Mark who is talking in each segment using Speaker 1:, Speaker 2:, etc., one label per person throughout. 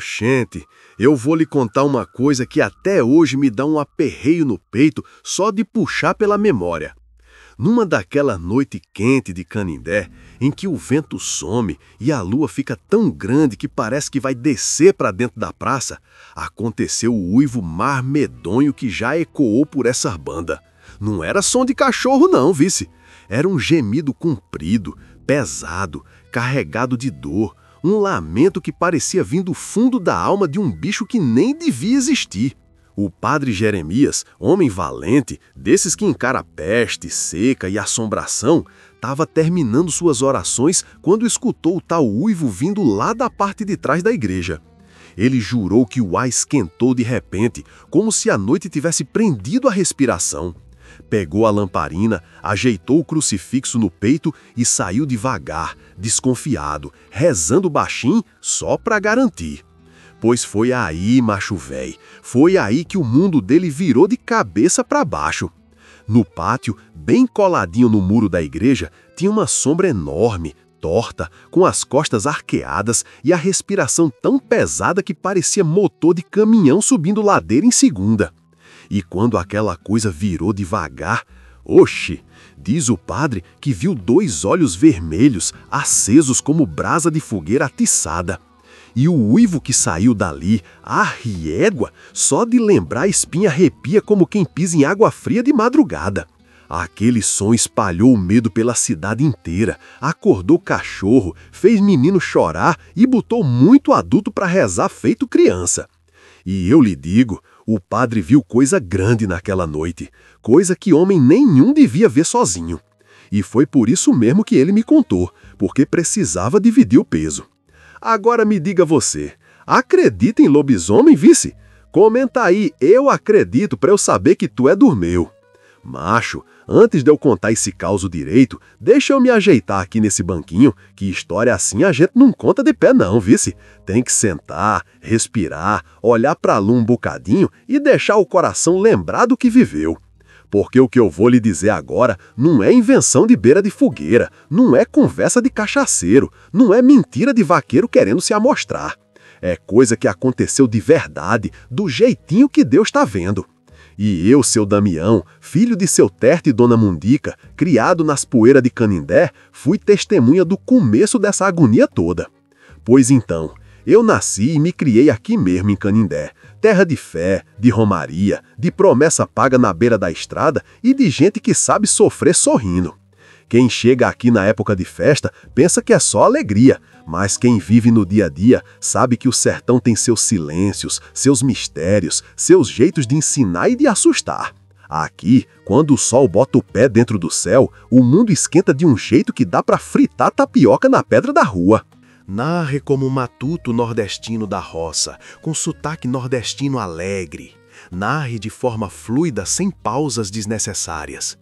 Speaker 1: Gente, eu vou lhe contar uma coisa que até hoje me dá um aperreio no peito só de puxar pela memória. Numa daquela noite quente de Canindé, em que o vento some e a lua fica tão grande que parece que vai descer para dentro da praça, aconteceu o uivo mais medonho que já ecoou por essa banda. Não era som de cachorro não, vice. Era um gemido comprido, pesado, carregado de dor, um lamento que parecia vir do fundo da alma de um bicho que nem devia existir. O padre Jeremias, homem valente, desses que encara peste, seca e assombração, estava terminando suas orações quando escutou o tal uivo vindo lá da parte de trás da igreja. Ele jurou que o ar esquentou de repente, como se a noite tivesse prendido a respiração. Pegou a lamparina, ajeitou o crucifixo no peito e saiu devagar, desconfiado, rezando baixinho só para garantir. Pois foi aí, macho véi, foi aí que o mundo dele virou de cabeça para baixo. No pátio, bem coladinho no muro da igreja, tinha uma sombra enorme, torta, com as costas arqueadas e a respiração tão pesada que parecia motor de caminhão subindo ladeira em segunda. E quando aquela coisa virou devagar, diz o padre que viu 2 olhos vermelhos, acesos como brasa de fogueira atiçada. E o uivo que saiu dali, riégua, só de lembrar a espinha arrepia como quem pisa em água fria de madrugada. Aquele som espalhou o medo pela cidade inteira, acordou cachorro, fez menino chorar e botou muito adulto para rezar feito criança. E eu lhe digo, o padre viu coisa grande naquela noite, coisa que homem nenhum devia ver sozinho. E foi por isso mesmo que ele me contou, porque precisava dividir o peso. Agora me diga você, acredita em lobisomem, vice? Comenta aí, eu acredito para eu saber que tu é do meu. Macho, antes de eu contar esse caso direito, deixa eu me ajeitar aqui nesse banquinho, que história assim a gente não conta de pé não, vice. Tem que sentar, respirar, olhar pra lua um bocadinho e deixar o coração lembrar do que viveu. Porque o que eu vou lhe dizer agora não é invenção de beira de fogueira, não é conversa de cachaceiro, não é mentira de vaqueiro querendo se amostrar. É coisa que aconteceu de verdade, do jeitinho que Deus está vendo. E eu, seu Damião, filho de seu Terto e Dona Mundica, criado nas poeiras de Canindé, fui testemunha do começo dessa agonia toda. Pois então, eu nasci e me criei aqui mesmo em Canindé, terra de fé, de romaria, de promessa paga na beira da estrada e de gente que sabe sofrer sorrindo. Quem chega aqui na época de festa pensa que é só alegria, mas quem vive no dia a dia sabe que o sertão tem seus silêncios, seus mistérios, seus jeitos de ensinar e de assustar. Aqui, quando o sol bota o pé dentro do céu, o mundo esquenta de um jeito que dá pra fritar tapioca na pedra da rua. Narre como um matuto nordestino da roça, com sotaque nordestino alegre. Narre de forma fluida, sem pausas desnecessárias.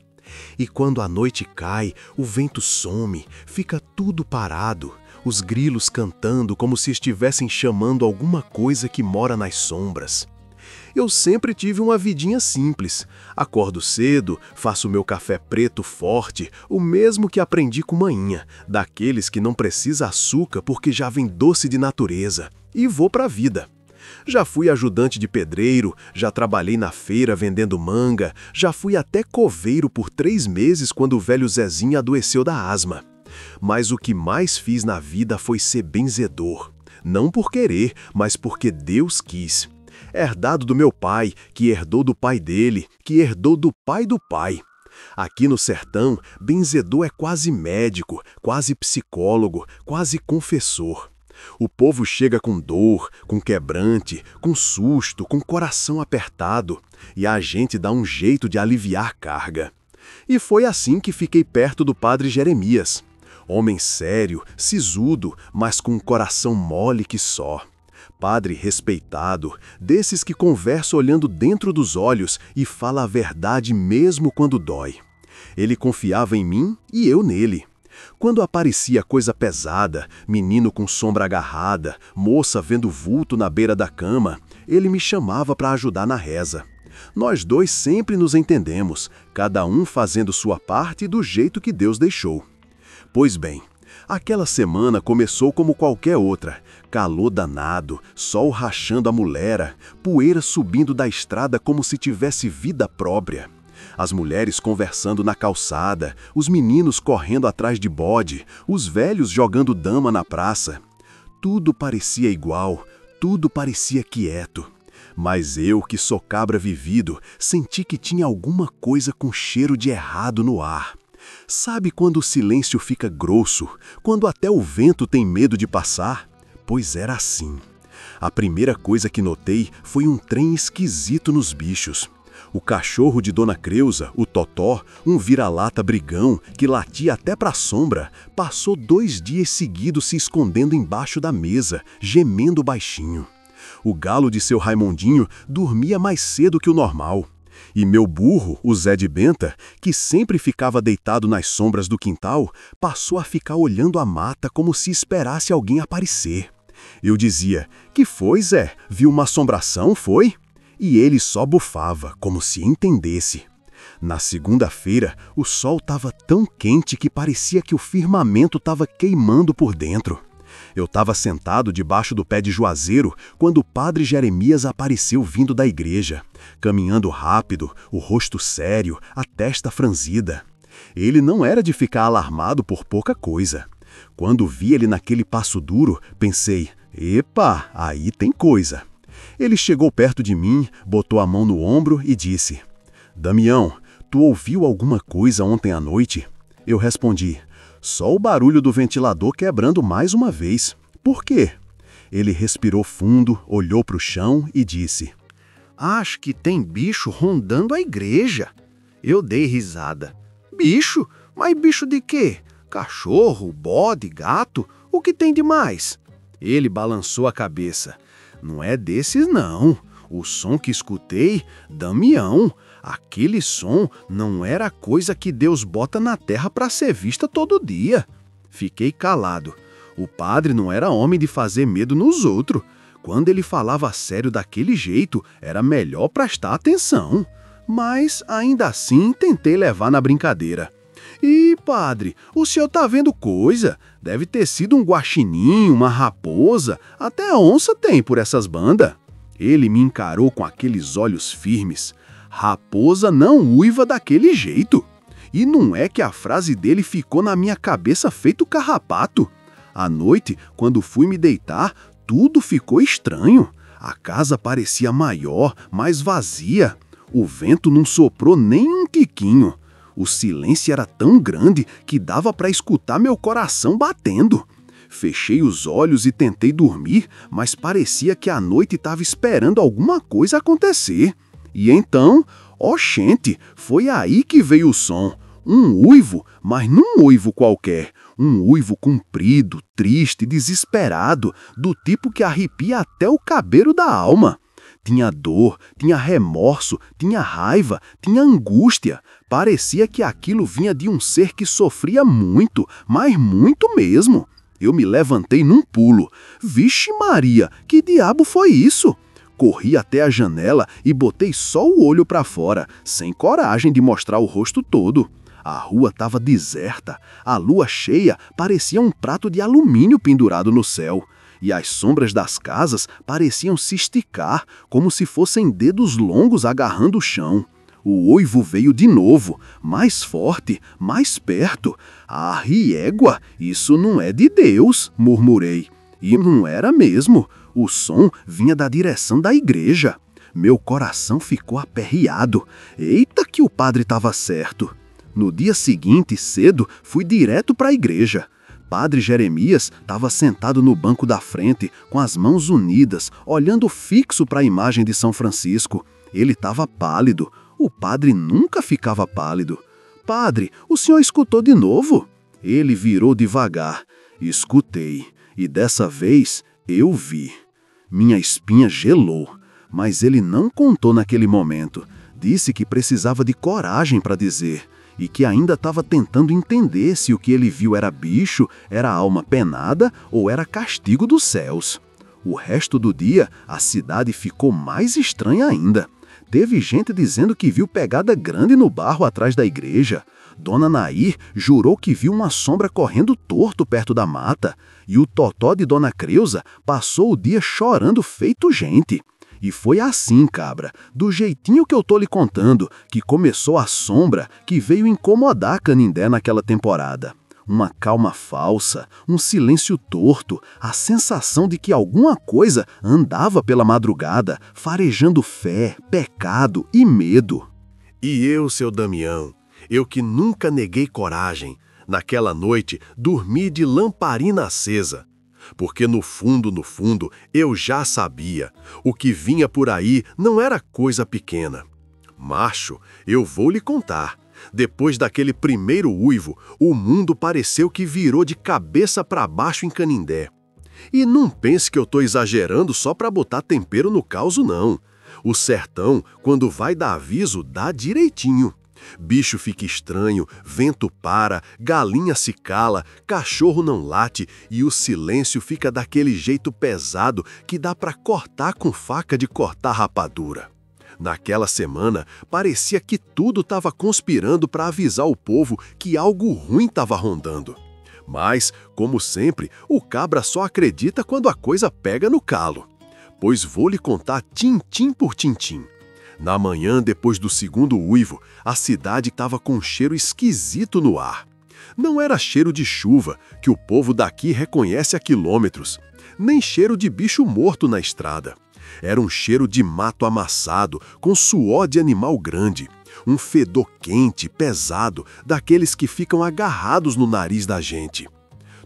Speaker 1: E quando a noite cai, o vento some, fica tudo parado, os grilos cantando como se estivessem chamando alguma coisa que mora nas sombras. Eu sempre tive uma vidinha simples. Acordo cedo, faço meu café preto forte, o mesmo que aprendi com maninha, daqueles que não precisa açúcar porque já vem doce de natureza, e vou pra vida. Já fui ajudante de pedreiro, já trabalhei na feira vendendo manga, já fui até coveiro por 3 meses quando o velho Zezinho adoeceu da asma. Mas o que mais fiz na vida foi ser benzedor. Não por querer, mas porque Deus quis. Herdado do meu pai, que herdou do pai dele, que herdou do pai do pai. Aqui no sertão, benzedor é quase médico, quase psicólogo, quase confessor. O povo chega com dor, com quebrante, com susto, com coração apertado, e a gente dá um jeito de aliviar a carga. E foi assim que fiquei perto do padre Jeremias. Homem sério, sisudo, mas com um coração mole que só. Padre respeitado, desses que conversa olhando dentro dos olhos e fala a verdade mesmo quando dói. Ele confiava em mim e eu nele. Quando aparecia coisa pesada, menino com sombra agarrada, moça vendo vulto na beira da cama, ele me chamava para ajudar na reza. Nós dois sempre nos entendemos, cada um fazendo sua parte do jeito que Deus deixou. Pois bem, Aquela semana começou como qualquer outra. Calor danado, sol rachando a mulera, poeira subindo da estrada como se tivesse vida própria. As mulheres conversando na calçada, os meninos correndo atrás de bode, os velhos jogando dama na praça. Tudo parecia igual, tudo parecia quieto. Mas eu, que sou cabra vivido, senti que tinha alguma coisa com cheiro de errado no ar. Sabe quando o silêncio fica grosso, quando até o vento tem medo de passar? Pois era assim. A primeira coisa que notei foi um trem esquisito nos bichos. O cachorro de Dona Creusa, o Totó, um vira-lata brigão que latia até para a sombra, passou 2 dias seguidos se escondendo embaixo da mesa, gemendo baixinho. O galo de seu Raimundinho dormia mais cedo que o normal. E meu burro, o Zé de Benta, que sempre ficava deitado nas sombras do quintal, passou a ficar olhando a mata como se esperasse alguém aparecer. Eu dizia: "Que foi, Zé? Viu uma assombração, foi?" E ele só bufava, como se entendesse. Na segunda-feira, o sol estava tão quente que parecia que o firmamento estava queimando por dentro. Eu estava sentado debaixo do pé de juazeiro quando o padre Jeremias apareceu vindo da igreja, caminhando rápido, o rosto sério, a testa franzida. Ele não era de ficar alarmado por pouca coisa. Quando vi ele naquele passo duro, pensei: "Epa, aí tem coisa." Ele chegou perto de mim, botou a mão no ombro e disse: "Damião, tu ouviu alguma coisa ontem à noite?" Eu respondi: "Só o barulho do ventilador quebrando mais uma vez." "Por quê?" Ele respirou fundo, olhou para o chão e disse:
Speaker 2: "Acho que tem bicho rondando a igreja." Eu dei risada. "Bicho? Mas bicho de quê? Cachorro, bode, gato? O que tem de mais?" Ele balançou a cabeça. "Não é desses não. O som que escutei, Damião, aquele som não era coisa que Deus bota na terra para ser vista todo dia." Fiquei calado. O padre não era homem de fazer medo nos outros. Quando ele falava sério daquele jeito, era melhor prestar atenção. Mas, ainda assim, tentei levar na brincadeira. "Ih, padre, o senhor tá vendo coisa? Deve ter sido um guaxininho, uma raposa, até onça tem por essas bandas." Ele me encarou com aqueles olhos firmes. Raposa não uiva daquele jeito. E não é que a frase dele ficou na minha cabeça feito carrapato. À noite, quando fui me deitar, tudo ficou estranho. A casa parecia maior, mais vazia. O vento não soprou nem um tiquinho. O silêncio era tão grande que dava para escutar meu coração batendo. Fechei os olhos e tentei dormir, mas parecia que a noite estava esperando alguma coisa acontecer. E então, oxente, foi aí que veio o som. Um uivo, mas não um uivo qualquer. Um uivo comprido, triste, desesperado, do tipo que arrepia até o cabelo da alma. Tinha dor, tinha remorso, tinha raiva, tinha angústia. Parecia que aquilo vinha de um ser que sofria muito, mas muito mesmo. Eu me levantei num pulo. Vixe Maria, que diabo foi isso? Corri até a janela e botei só o olho para fora, sem coragem de mostrar o rosto todo. A rua estava deserta. A lua cheia parecia um prato de alumínio pendurado no céu. E as sombras das casas pareciam se esticar, como se fossem dedos longos agarrando o chão. O uivo veio de novo, mais forte, mais perto. "Ah, riégua, isso não é de Deus", murmurei. E não era mesmo. O som vinha da direção da igreja. Meu coração ficou aperreado. Eita que o padre estava certo. No dia seguinte, cedo, fui direto para a igreja. Padre Jeremias estava sentado no banco da frente, com as mãos unidas, olhando fixo para a imagem de São Francisco. Ele estava pálido. O padre nunca ficava pálido. "Padre, o senhor escutou de novo?" Ele virou devagar. Escutei. E dessa vez, eu vi. Minha espinha gelou. Mas ele não contou naquele momento. Disse que precisava de coragem para dizer. E que ainda estava tentando entender se o que ele viu era bicho, era alma penada ou era castigo dos céus. O resto do dia, a cidade ficou mais estranha ainda. Teve gente dizendo que viu pegada grande no barro atrás da igreja. Dona Nair jurou que viu uma sombra correndo torto perto da mata. E o totó de Dona Creuza passou o dia chorando feito gente. E foi assim, cabra, do jeitinho que eu tô lhe contando, que começou a sombra que veio incomodar Canindé naquela temporada. Uma calma falsa, um silêncio torto, a sensação de que alguma coisa andava pela madrugada, farejando fé, pecado e medo.
Speaker 1: E eu, seu Damião, eu que nunca neguei coragem, naquela noite dormi de lamparina acesa. Porque no fundo, eu já sabia, o que vinha por aí não era coisa pequena. Macho, eu vou lhe contar. Depois daquele primeiro uivo, o mundo pareceu que virou de cabeça para baixo em Canindé. E não pense que eu tô exagerando só para botar tempero no causo, não. O sertão, quando vai dar aviso, dá direitinho. Bicho fica estranho, vento para, galinha se cala, cachorro não late e o silêncio fica daquele jeito pesado que dá para cortar com faca de cortar rapadura. Naquela semana, parecia que tudo estava conspirando para avisar o povo que algo ruim estava rondando. Mas, como sempre, o cabra só acredita quando a coisa pega no calo. Pois vou lhe contar tintim por tintim. Na manhã, depois do segundo uivo, a cidade estava com um cheiro esquisito no ar. Não era cheiro de chuva, que o povo daqui reconhece há quilômetros, nem cheiro de bicho morto na estrada. Era um cheiro de mato amassado, com suor de animal grande. Um fedor quente, pesado, daqueles que ficam agarrados no nariz da gente.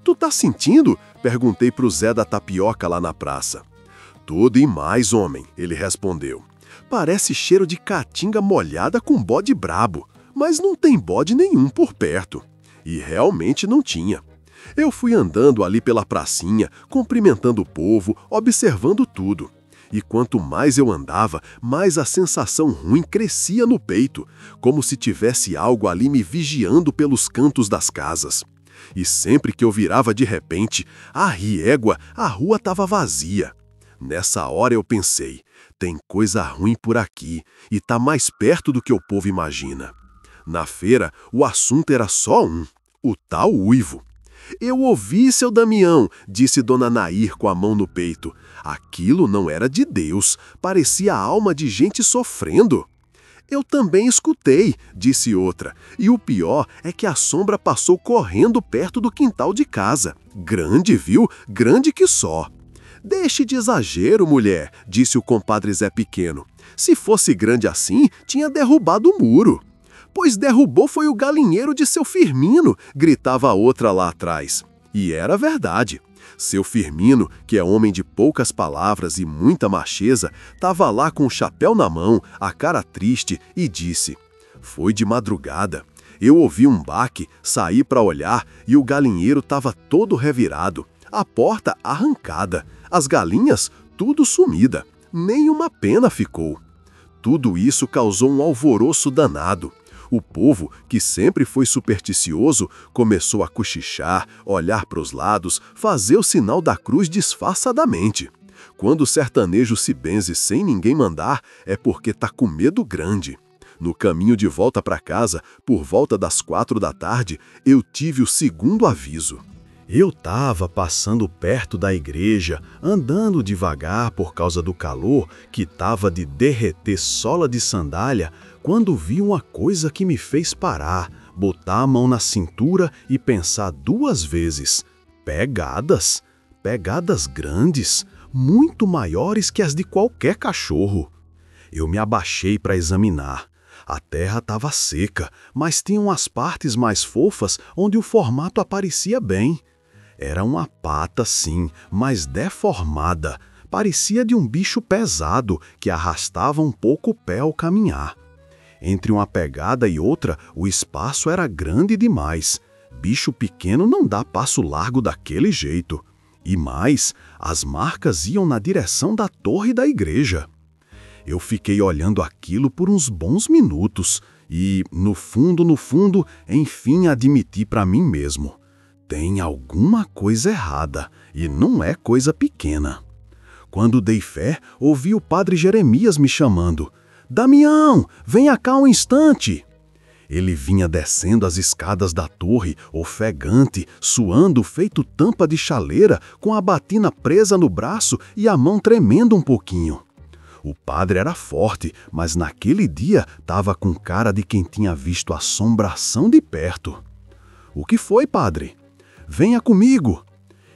Speaker 1: "Tu tá sentindo?" perguntei pro Zé da tapioca lá na praça. "Tudo e mais, homem", ele respondeu. "Parece cheiro de caatinga molhada com bode brabo, mas não tem bode nenhum por perto." E realmente não tinha. Eu fui andando ali pela pracinha, cumprimentando o povo, observando tudo. E quanto mais eu andava, mais a sensação ruim crescia no peito, como se tivesse algo ali me vigiando pelos cantos das casas. E sempre que eu virava de repente, a riégua, a rua estava vazia. Nessa hora eu pensei, tem coisa ruim por aqui, e tá mais perto do que o povo imagina. Na feira, o assunto era só um, o tal uivo. "Eu ouvi, seu Damião", disse Dona Nair com a mão no peito. Aquilo não era de Deus, parecia a alma de gente sofrendo. "Eu também escutei", disse outra, "e o pior é que a sombra passou correndo perto do quintal de casa. Grande, viu? Grande que só." "Deixe de exagero, mulher", disse o compadre Zé Pequeno. "Se fosse grande assim, tinha derrubado o muro." "Pois derrubou foi o galinheiro de seu Firmino", gritava a outra lá atrás. E era verdade. Seu Firmino, que é homem de poucas palavras e muita macheza, estava lá com o chapéu na mão, a cara triste, e disse: "Foi de madrugada. Eu ouvi um baque, saí para olhar e o galinheiro estava todo revirado, a porta arrancada, as galinhas tudo sumida, nem uma pena ficou." Tudo isso causou um alvoroço danado. O povo, que sempre foi supersticioso, começou a cochichar, olhar para os lados, fazer o sinal da cruz disfarçadamente. Quando o sertanejo se benze sem ninguém mandar, é porque tá com medo grande. No caminho de volta para casa, por volta das 4 da tarde, eu tive o segundo aviso. Eu estava passando perto da igreja, andando devagar por causa do calor, que estava de derreter sola de sandália, quando vi uma coisa que me fez parar, botar a mão na cintura e pensar 2 vezes. Pegadas? Pegadas grandes, muito maiores que as de qualquer cachorro. Eu me abaixei para examinar. A terra estava seca, mas tinha umas partes mais fofas onde o formato aparecia bem. Era uma pata, sim, mas deformada. Parecia de um bicho pesado que arrastava um pouco o pé ao caminhar. Entre uma pegada e outra, o espaço era grande demais. Bicho pequeno não dá passo largo daquele jeito. E mais, as marcas iam na direção da torre da igreja. Eu fiquei olhando aquilo por uns bons minutos e, no fundo, enfim admiti para mim mesmo. Tem alguma coisa errada, e não é coisa pequena. Quando dei fé, ouvi o padre Jeremias me chamando.
Speaker 2: Damião, venha cá um instante! Ele vinha descendo as escadas da torre, ofegante, suando feito tampa de chaleira, com a batina presa no braço e a mão tremendo um pouquinho. O padre era forte, mas naquele dia estava com cara de quem tinha visto assombração de perto. O que foi, padre? Venha comigo!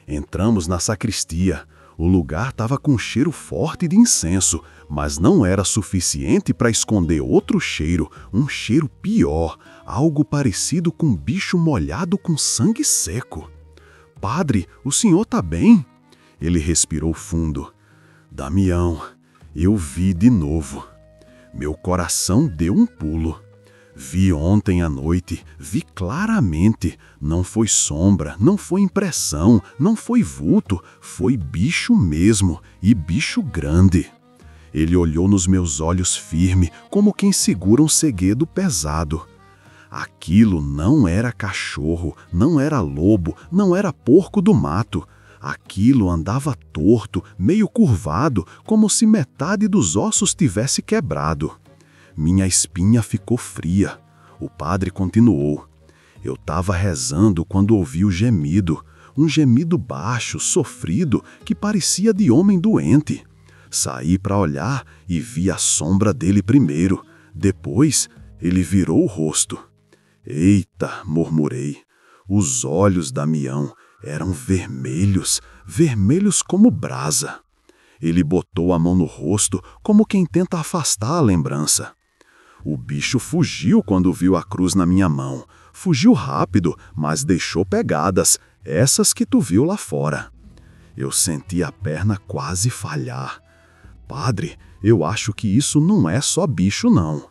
Speaker 2: Entramos na sacristia. O lugar estava com um cheiro forte de incenso, mas não era suficiente para esconder outro cheiro, um cheiro pior, algo parecido com um bicho molhado com sangue seco. Padre, o senhor está bem? Ele respirou fundo. Damião, eu vi de novo. Meu coração deu um pulo. Vi ontem à noite, vi claramente. Não foi sombra, não foi impressão, não foi vulto, foi bicho mesmo, e bicho grande. Ele olhou nos meus olhos firme, como quem segura um segredo pesado. Aquilo não era cachorro, não era lobo, não era porco do mato. Aquilo andava torto, meio curvado, como se metade dos ossos tivesse quebrado. Minha espinha ficou fria. O padre continuou. Eu estava rezando quando ouvi o gemido, um gemido baixo, sofrido, que parecia de homem doente. Saí para olhar e vi a sombra dele primeiro. Depois, ele virou o rosto. Eita, murmurei. Os olhos, Damião, eram vermelhos, vermelhos como brasa. Ele botou a mão no rosto, como quem tenta afastar a lembrança. O bicho fugiu quando viu a cruz na minha mão. Fugiu rápido, mas deixou pegadas, essas que tu viu lá fora. Eu senti a perna quase falhar. Padre, eu acho que isso não é só bicho, não.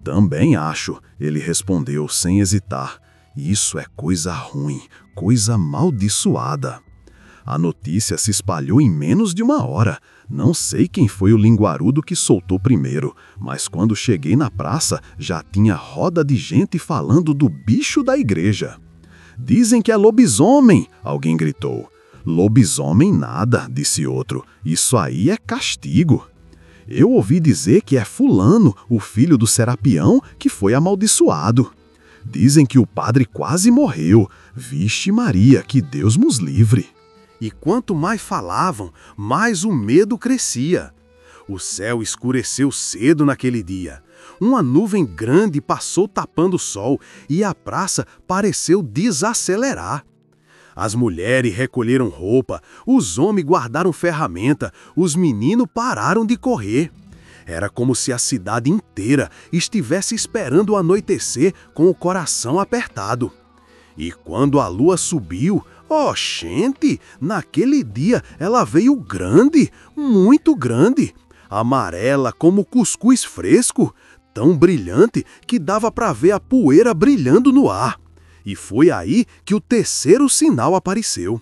Speaker 2: Também acho, ele respondeu sem hesitar. Isso é coisa ruim, coisa amaldiçoada. A notícia se espalhou em menos de uma hora. Não sei quem foi o linguarudo que soltou primeiro, mas quando cheguei na praça, já tinha roda de gente falando do bicho da igreja. Dizem que é lobisomem, alguém gritou. Lobisomem nada, disse outro. Isso aí é castigo. Eu ouvi dizer que é fulano, o filho do Serapião, que foi amaldiçoado. Dizem que o padre quase morreu. Vixe Maria, que Deus nos livre. E quanto mais falavam, mais o medo crescia. O céu escureceu cedo naquele dia. Uma nuvem grande passou tapando o sol e a praça pareceu desacelerar. As mulheres recolheram roupa, os homens guardaram ferramenta, os meninos pararam de correr. Era como se a cidade inteira estivesse esperando o anoitecer com o coração apertado. E quando a lua subiu, gente, naquele dia ela veio grande, muito grande, amarela como cuscuz fresco, tão brilhante que dava para ver a poeira brilhando no ar. E foi aí que o terceiro sinal apareceu.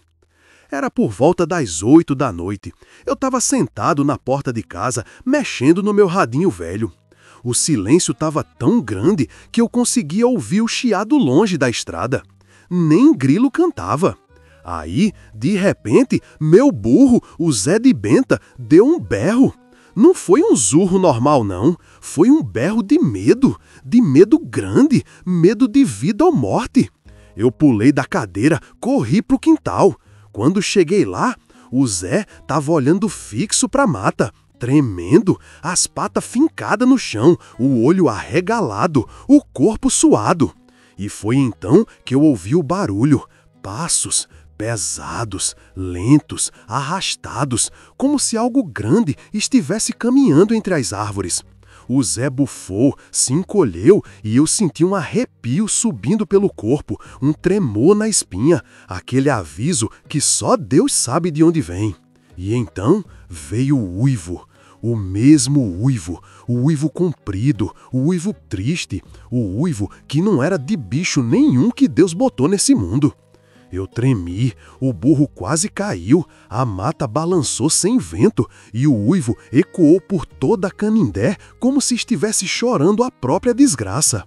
Speaker 2: Era por volta das 8 da noite. Eu estava sentado na porta de casa, mexendo no meu radinho velho. O silêncio estava tão grande que eu conseguia ouvir o chiado longe da estrada. Nem grilo cantava. Aí, de repente, meu burro, o Zé de Benta, deu um berro. Não foi um zurro normal, não. Foi um berro de medo grande, medo de vida ou morte. Eu pulei da cadeira, corri pro quintal. Quando cheguei lá, o Zé estava olhando fixo para a mata, tremendo, as patas fincadas no chão, o olho arregalado, o corpo suado. E foi então que eu ouvi o barulho, passos pesados, lentos, arrastados, como se algo grande estivesse caminhando entre as árvores. O Zé bufou, se encolheu e eu senti um arrepio subindo pelo corpo, um tremor na espinha, aquele aviso que só Deus sabe de onde vem. E então veio o uivo, o mesmo uivo, o uivo comprido, o uivo triste, o uivo que não era de bicho nenhum que Deus botou nesse mundo. Eu tremi, o burro quase caiu, a mata balançou sem vento e o uivo ecoou por toda a Canindé como se estivesse chorando a própria desgraça.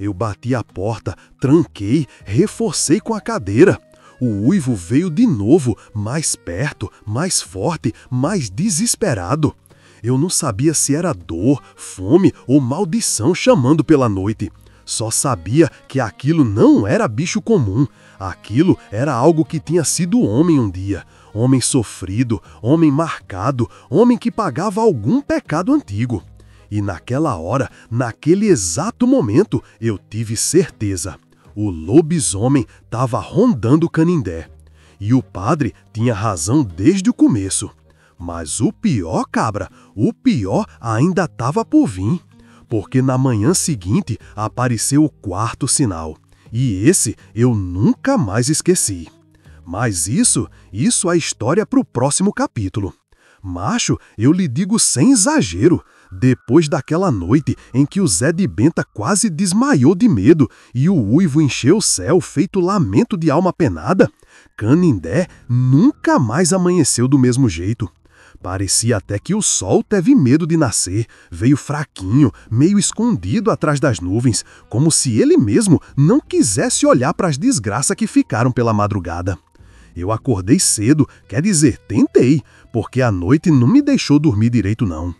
Speaker 2: Eu bati a porta, tranquei, reforcei com a cadeira. O uivo veio de novo, mais perto, mais forte, mais desesperado.
Speaker 1: Eu não sabia se era dor, fome ou maldição chamando pela noite. Só sabia que aquilo não era bicho comum. Aquilo era algo que tinha sido homem um dia. Homem sofrido, homem marcado, homem que pagava algum pecado antigo. E naquela hora, naquele exato momento, eu tive certeza. O lobisomem estava rondando Canindé. E o padre tinha razão desde o começo. Mas o pior, cabra, o pior ainda estava por vir. Porque na manhã seguinte apareceu o quarto sinal. E esse eu nunca mais esqueci. Mas isso é história para o próximo capítulo. Macho, eu lhe digo sem exagero, depois daquela noite em que o Zé de Benta quase desmaiou de medo e o uivo encheu o céu feito lamento de alma penada, Canindé nunca mais amanheceu do mesmo jeito. Parecia até que o sol teve medo de nascer, veio fraquinho, meio escondido atrás das nuvens, como se ele mesmo não quisesse olhar para as desgraças que ficaram pela madrugada. Eu acordei cedo, quer dizer, tentei, porque a noite não me deixou dormir direito não.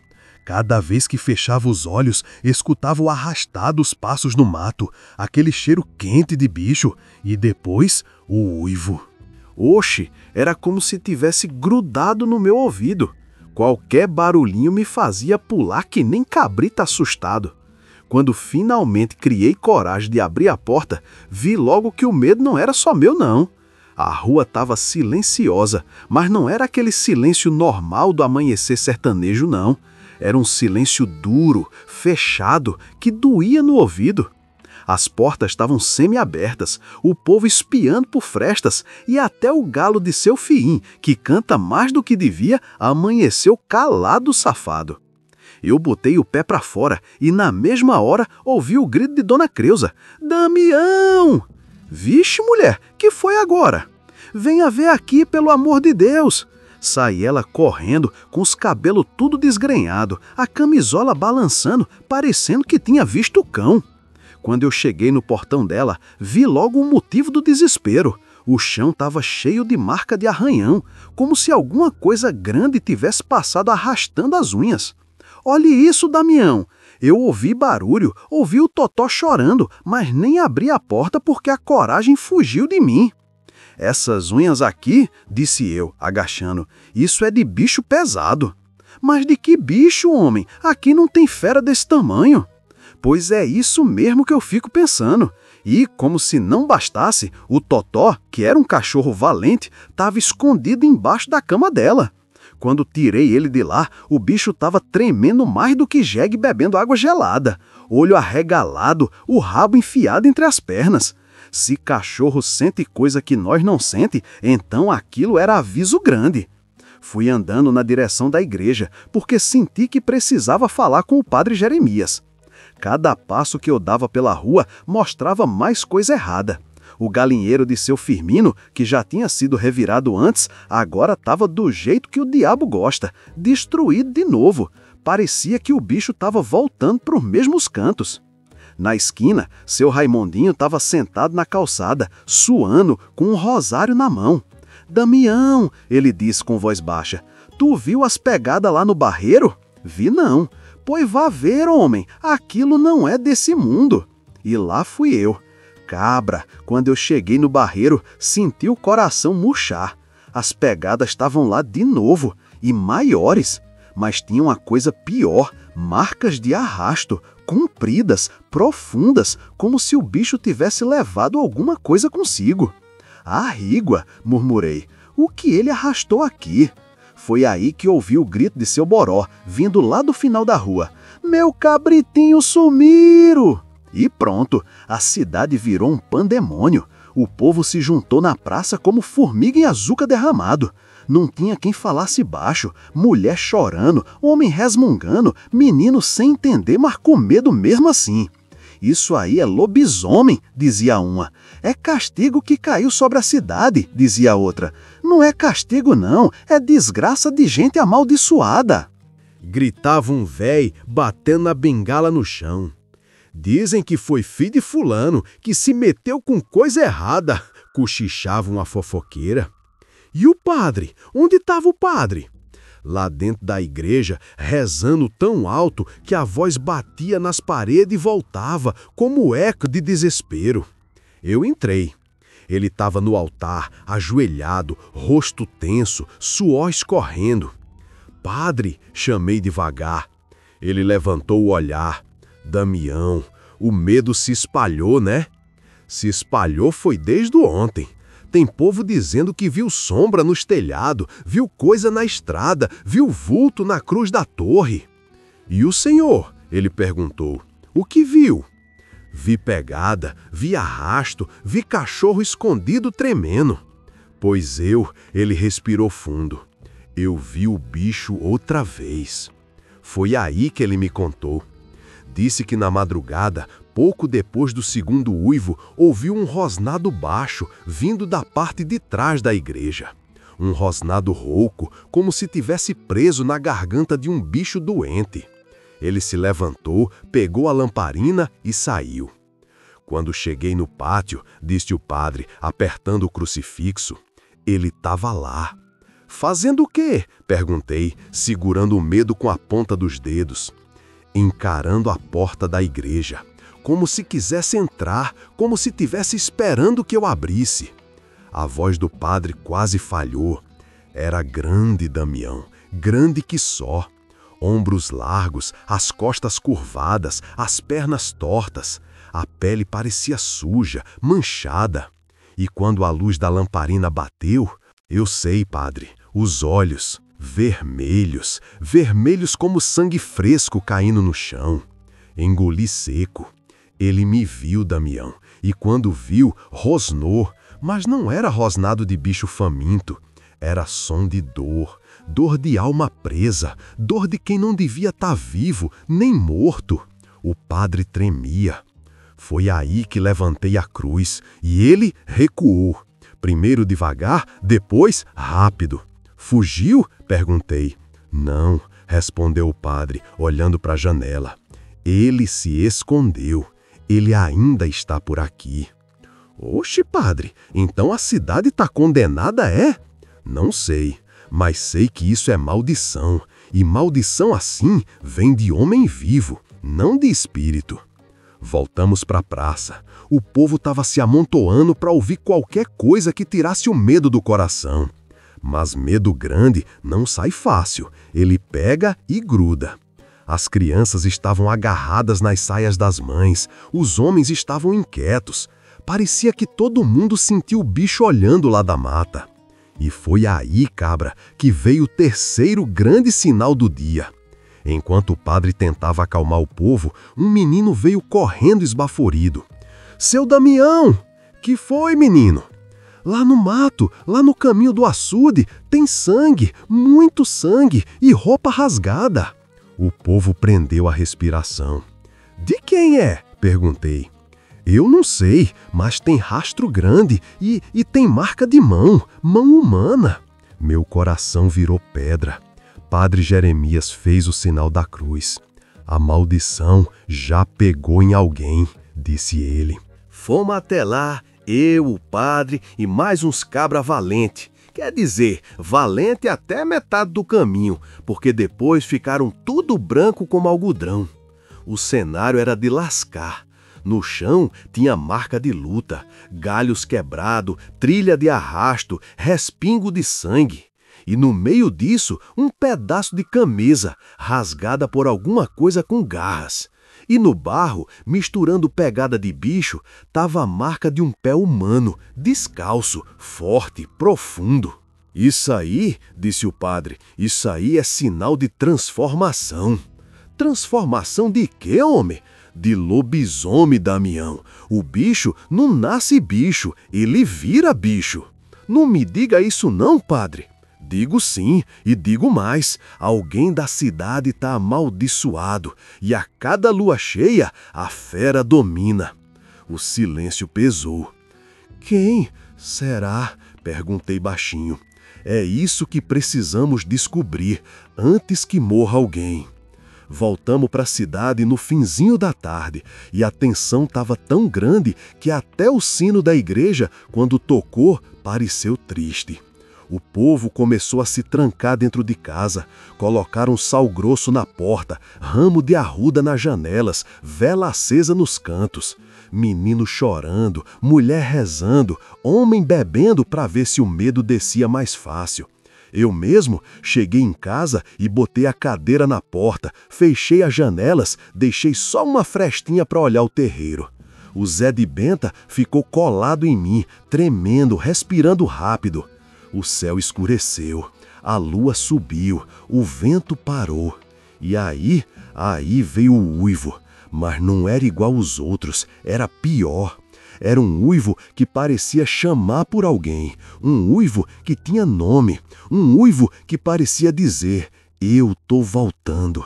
Speaker 1: Cada vez que fechava os olhos, escutava o arrastar dos passos no mato, aquele cheiro quente de bicho e depois o uivo.
Speaker 2: Oxe, era como se tivesse grudado no meu ouvido. Qualquer barulhinho me fazia pular que nem cabrito assustado. Quando finalmente criei coragem de abrir a porta, vi logo que o medo não era só meu não. A rua estava silenciosa, mas não era aquele silêncio normal do amanhecer sertanejo não. Era um silêncio duro, fechado, que doía no ouvido. As portas estavam semi-abertas, o povo espiando por frestas e até o galo de seu fiim, que canta mais do que devia, amanheceu calado safado. Eu botei o pé para fora e na mesma hora ouvi o grito de Dona Creusa. Damião! Vixe, mulher, que foi agora? Venha ver aqui, pelo amor de Deus! Sai ela correndo, com os cabelos tudo desgrenhado, a camisola balançando, parecendo que tinha visto o cão. Quando eu cheguei no portão dela, vi logo o motivo do desespero. O chão estava cheio de marca de arranhão, como se alguma coisa grande tivesse passado arrastando as unhas. Olhe isso, Damião! Eu ouvi barulho, ouvi o Totó chorando, mas nem abri a porta porque a coragem fugiu de mim. Essas unhas aqui, disse eu, agachando, isso é de bicho pesado. Mas de que bicho, homem? Aqui não tem fera desse tamanho. Pois é isso mesmo que eu fico pensando. E, como se não bastasse, o Totó, que era um cachorro valente, estava escondido embaixo da cama dela. Quando tirei ele de lá, o bicho estava tremendo mais do que jegue bebendo água gelada. Olho arregalado, o rabo enfiado entre as pernas. Se cachorro sente coisa que nós não sente, então aquilo era aviso grande. Fui andando na direção da igreja, porque senti que precisava falar com o padre Jeremias. Cada passo que eu dava pela rua mostrava mais coisa errada. O galinheiro de seu Firmino, que já tinha sido revirado antes, agora estava do jeito que o diabo gosta, destruído de novo. Parecia que o bicho estava voltando para os mesmos cantos. Na esquina, seu Raimondinho estava sentado na calçada, suando, com um rosário na mão. Damião, ele disse com voz baixa, tu viu as pegadas lá no barreiro? Vi não. Pois vá ver, homem, aquilo não é desse mundo. E lá fui eu. Cabra, quando eu cheguei no barreiro, senti o coração murchar. As pegadas estavam lá de novo, e maiores. Mas tinha uma coisa pior, marcas de arrasto, compridas, profundas, como se o bicho tivesse levado alguma coisa consigo. Ah, régua, murmurei, o que ele arrastou aqui? Foi aí que ouvi o grito de seu Boró, vindo lá do final da rua. Meu cabritinho sumiram! E pronto, a cidade virou um pandemônio. O povo se juntou na praça como formiga em açúcar derramado. Não tinha quem falasse baixo, mulher chorando, homem resmungando, menino sem entender, mas com medo mesmo assim. Isso aí é lobisomem, dizia uma. É castigo que caiu sobre a cidade, dizia a outra. Não é castigo não, é desgraça de gente amaldiçoada.
Speaker 1: Gritava um véi, batendo a bengala no chão. Dizem que foi filho de fulano, que se meteu com coisa errada, cochichava uma fofoqueira. E o padre? Onde estava o padre? lá dentro da igreja, rezando tão alto que a voz batia nas paredes e voltava, como eco de desespero. Eu entrei. Ele estava no altar, ajoelhado, rosto tenso, suor escorrendo. Padre, chamei devagar. Ele levantou o olhar. Damião, o medo se espalhou, né? Se espalhou foi desde ontem. Tem povo dizendo que viu sombra nos telhados, viu coisa na estrada, viu vulto na cruz da torre. E o senhor? Ele perguntou. O que viu? Vi pegada, vi arrasto, vi cachorro escondido tremendo. Pois ele respirou fundo. Eu vi o bicho outra vez. Foi aí que ele me contou. Disse que na madrugada, pouco depois do segundo uivo, ouviu um rosnado baixo vindo da parte de trás da igreja. Um rosnado rouco, como se tivesse preso na garganta de um bicho doente. Ele se levantou, pegou a lamparina e saiu. Quando cheguei no pátio, disse o padre, apertando o crucifixo, ele estava lá. Fazendo o quê? Perguntei, segurando o medo com a ponta dos dedos. Encarando a porta da igreja, como se quisesse entrar, como se tivesse esperando que eu abrisse. A voz do padre quase falhou. Era grande, Damião, grande que só. Ombros largos, as costas curvadas, as pernas tortas. A pele parecia suja, manchada. E quando a luz da lamparina bateu, eu sei, padre, os olhos, vermelhos, vermelhos como sangue fresco caindo no chão. Engoli seco. Ele me viu, Damião, e quando viu, rosnou, mas não era rosnado de bicho faminto. Era som de dor, dor de alma presa, dor de quem não devia estar vivo, nem morto. O padre tremia. Foi aí que levantei a cruz, e ele recuou. Primeiro devagar, depois rápido. Fugiu? Perguntei. Não, respondeu o padre, olhando para a janela. Ele se escondeu. Ele ainda está por aqui. Oxe, padre, então a cidade está condenada, é? Não sei, mas sei que isso é maldição, e maldição assim vem de homem vivo, não de espírito. Voltamos para a praça. O povo estava se amontoando para ouvir qualquer coisa que tirasse o medo do coração. Mas medo grande não sai fácil, ele pega e gruda. As crianças estavam agarradas nas saias das mães, os homens estavam inquietos. Parecia que todo mundo sentiu o bicho olhando lá da mata. E foi aí, cabra, que veio o terceiro grande sinal do dia. Enquanto o padre tentava acalmar o povo, um menino veio correndo esbaforido. Seu Damião! Que foi, menino? Lá no mato, lá no caminho do açude, tem sangue, muito sangue e roupa rasgada. O povo prendeu a respiração. De quem é? Perguntei. Eu não sei, mas tem rastro grande e tem marca de mão humana. Meu coração virou pedra. Padre Jeremias fez o sinal da cruz. A maldição já pegou em alguém, disse ele. Fomos até lá, eu, o padre e mais uns cabra valente. Quer dizer, valente até metade do caminho, porque depois ficaram tudo branco como algodão. O cenário era de lascar. No chão tinha marca de luta, galhos quebrados, trilha de arrasto, respingo de sangue. E no meio disso, um pedaço de camisa, rasgada por alguma coisa com garras. E no barro, misturando pegada de bicho, estava a marca de um pé humano, descalço, forte, profundo. Isso aí, disse o padre, isso aí é sinal de transformação. Transformação de quê, homem? De lobisomem, Damião. O bicho não nasce bicho, ele vira bicho. Não me diga isso não, padre. Digo sim, e digo mais, alguém da cidade está amaldiçoado, e a cada lua cheia a fera domina. O silêncio pesou. Quem será? Perguntei baixinho. É isso que precisamos descobrir, antes que morra alguém. Voltamos para a cidade no finzinho da tarde, e a tensão estava tão grande que até o sino da igreja, quando tocou, pareceu triste. O povo começou a se trancar dentro de casa, colocaram sal grosso na porta, ramo de arruda nas janelas, vela acesa nos cantos. Menino chorando, mulher rezando, homem bebendo para ver se o medo descia mais fácil. Eu mesmo cheguei em casa e botei a cadeira na porta, fechei as janelas, deixei só uma frestinha para olhar o terreiro. O Zé de Benta ficou colado em mim, tremendo, respirando rápido. O céu escureceu, a lua subiu, o vento parou. E aí veio o uivo, mas não era igual aos outros, era pior. Era um uivo que parecia chamar por alguém, um uivo que tinha nome, um uivo que parecia dizer: eu tô voltando.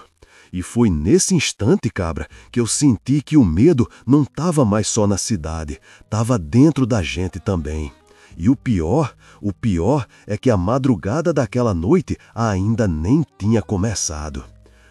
Speaker 1: E foi nesse instante, cabra, que eu senti que o medo não estava mais só na cidade, estava dentro da gente também. E o pior é que a madrugada daquela noite ainda nem tinha começado.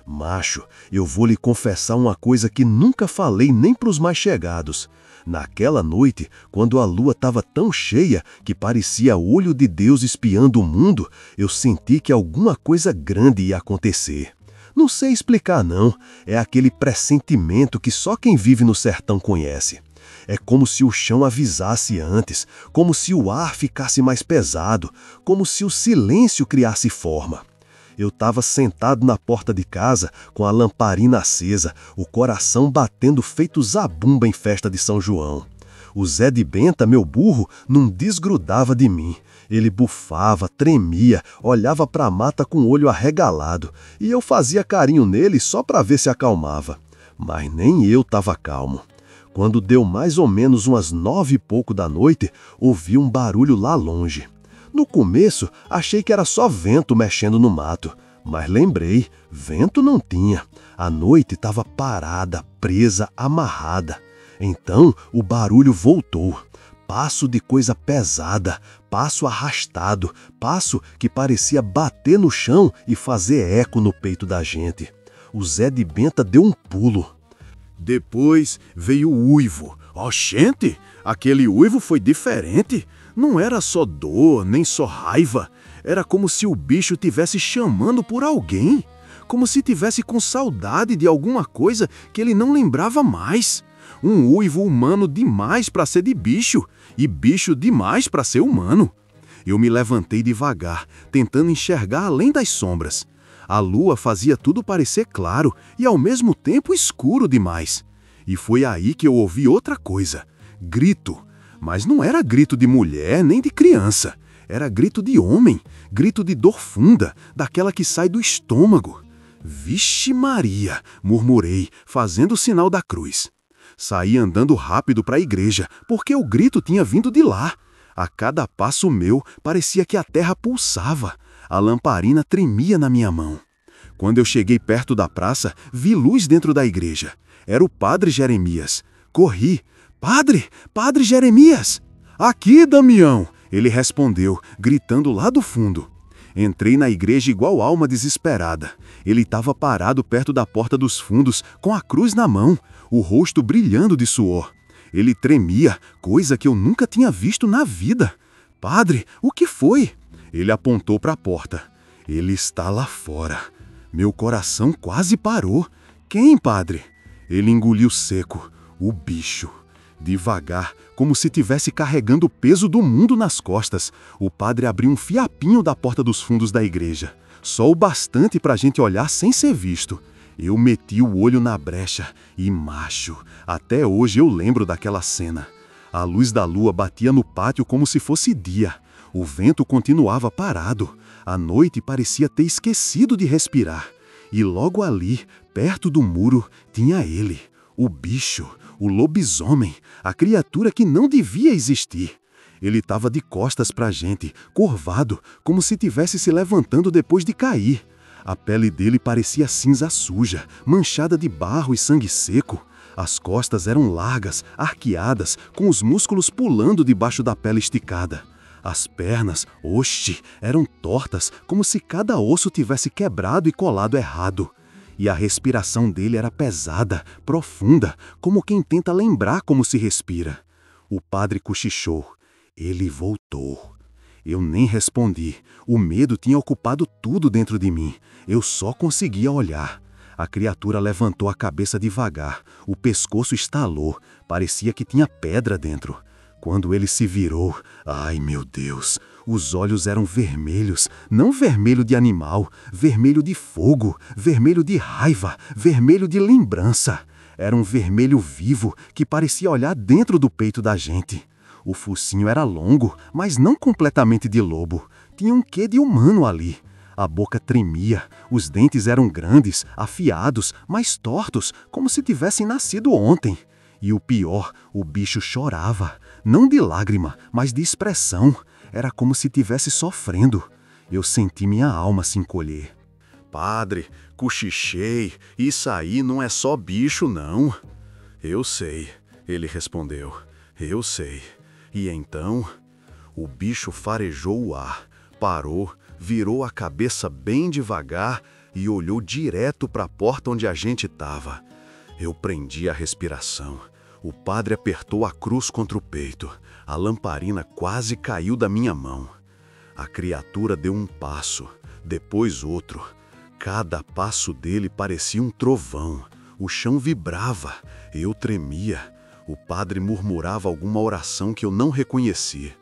Speaker 1: Macho, eu vou lhe confessar uma coisa que nunca falei nem pros mais chegados. Naquela noite, quando a lua estava tão cheia que parecia olho de Deus espiando o mundo, eu senti que alguma coisa grande ia acontecer. Não sei explicar não, é aquele pressentimento que só quem vive no sertão conhece. É como se o chão avisasse antes, como se o ar ficasse mais pesado, como se o silêncio criasse forma. Eu estava sentado na porta de casa, com a lamparina acesa, o coração batendo feito zabumba em festa de São João. O Zé de Benta, meu burro, não desgrudava de mim. Ele bufava, tremia, olhava para a mata com o olho arregalado, e eu fazia carinho nele só para ver se acalmava. Mas nem eu estava calmo. Quando deu mais ou menos umas 9 e pouco da noite, ouvi um barulho lá longe. No começo, achei que era só vento mexendo no mato, mas lembrei, vento não tinha. A noite estava parada, presa, amarrada. Então, o barulho voltou. Passo de coisa pesada, passo arrastado, passo que parecia bater no chão e fazer eco no peito da gente. O Zé de Benta deu um pulo.
Speaker 2: Depois veio o uivo. Oxente, aquele uivo foi diferente. Não era só dor, nem só raiva. Era como se o bicho tivesse chamando por alguém. Como se tivesse com saudade de alguma coisa que ele não lembrava mais. Um uivo humano demais para ser de bicho, e bicho demais para ser humano. Eu me levantei devagar, tentando enxergar além das sombras. A lua fazia tudo parecer claro e ao mesmo tempo escuro demais. E foi aí que eu ouvi outra coisa. Grito. Mas não era grito de mulher nem de criança. Era grito de homem, grito de dor funda, daquela que sai do estômago. Vixe Maria, murmurei, fazendo o sinal da cruz. Saí andando rápido para a igreja, porque o grito tinha vindo de lá. A cada passo meu, parecia que a terra pulsava. A lamparina tremia na minha mão. Quando eu cheguei perto da praça, vi luz dentro da igreja. Era o padre Jeremias. Corri. Padre! Padre Jeremias! Aqui, Damião! Ele respondeu, gritando lá do fundo. Entrei na igreja igual alma desesperada. Ele estava parado perto da porta dos fundos, com a cruz na mão, o rosto brilhando de suor. Ele tremia, coisa que eu nunca tinha visto na vida. Padre, o que foi? Ele apontou para a porta. Ele está lá fora. Meu coração quase parou. Quem, padre? Ele engoliu seco. O bicho. Devagar, como se tivesse carregando o peso do mundo nas costas, o padre abriu um fiapinho da porta dos fundos da igreja. Só o bastante para a gente olhar sem ser visto. Eu meti o olho na brecha e, macho, até hoje eu lembro daquela cena. A luz da lua batia no pátio como se fosse dia. O vento continuava parado. A noite parecia ter esquecido de respirar. E logo ali, perto do muro, tinha ele, o bicho, o lobisomem, a criatura que não devia existir. Ele estava de costas para a gente, curvado, como se estivesse se levantando depois de cair. A pele dele parecia cinza suja, manchada de barro e sangue seco. As costas eram largas, arqueadas, com os músculos pulando debaixo da pele esticada. As pernas, oxe, eram tortas, como se cada osso tivesse quebrado e colado errado. E a respiração dele era pesada, profunda, como quem tenta lembrar como se respira. O padre cochichou. Ele voltou. Eu nem respondi. O medo tinha ocupado tudo dentro de mim. Eu só conseguia olhar. A criatura levantou a cabeça devagar. O pescoço estalou. Parecia que tinha pedra dentro. Quando ele se virou, ai meu Deus, os olhos eram vermelhos, não vermelho de animal, vermelho de fogo, vermelho de raiva, vermelho de lembrança. Era um vermelho vivo que parecia olhar dentro do peito da gente. O focinho era longo, mas não completamente de lobo. Tinha um quê de humano ali. A boca tremia, os dentes eram grandes, afiados, mas tortos, como se tivessem nascido ontem. E o pior, o bicho chorava, não de lágrima, mas de expressão. Era como se estivesse sofrendo. Eu senti minha alma se encolher.
Speaker 1: Padre, cochichei, isso aí não é só bicho, não. Eu sei, ele respondeu, eu sei. E então, o bicho farejou o ar, parou, virou a cabeça bem devagar e olhou direto para a porta onde a gente estava. Eu prendi a respiração. O padre apertou a cruz contra o peito. A lamparina quase caiu da minha mão. A criatura deu um passo, depois outro. Cada passo dele parecia um trovão. O chão vibrava, eu tremia. O padre murmurava alguma oração que eu não reconheci.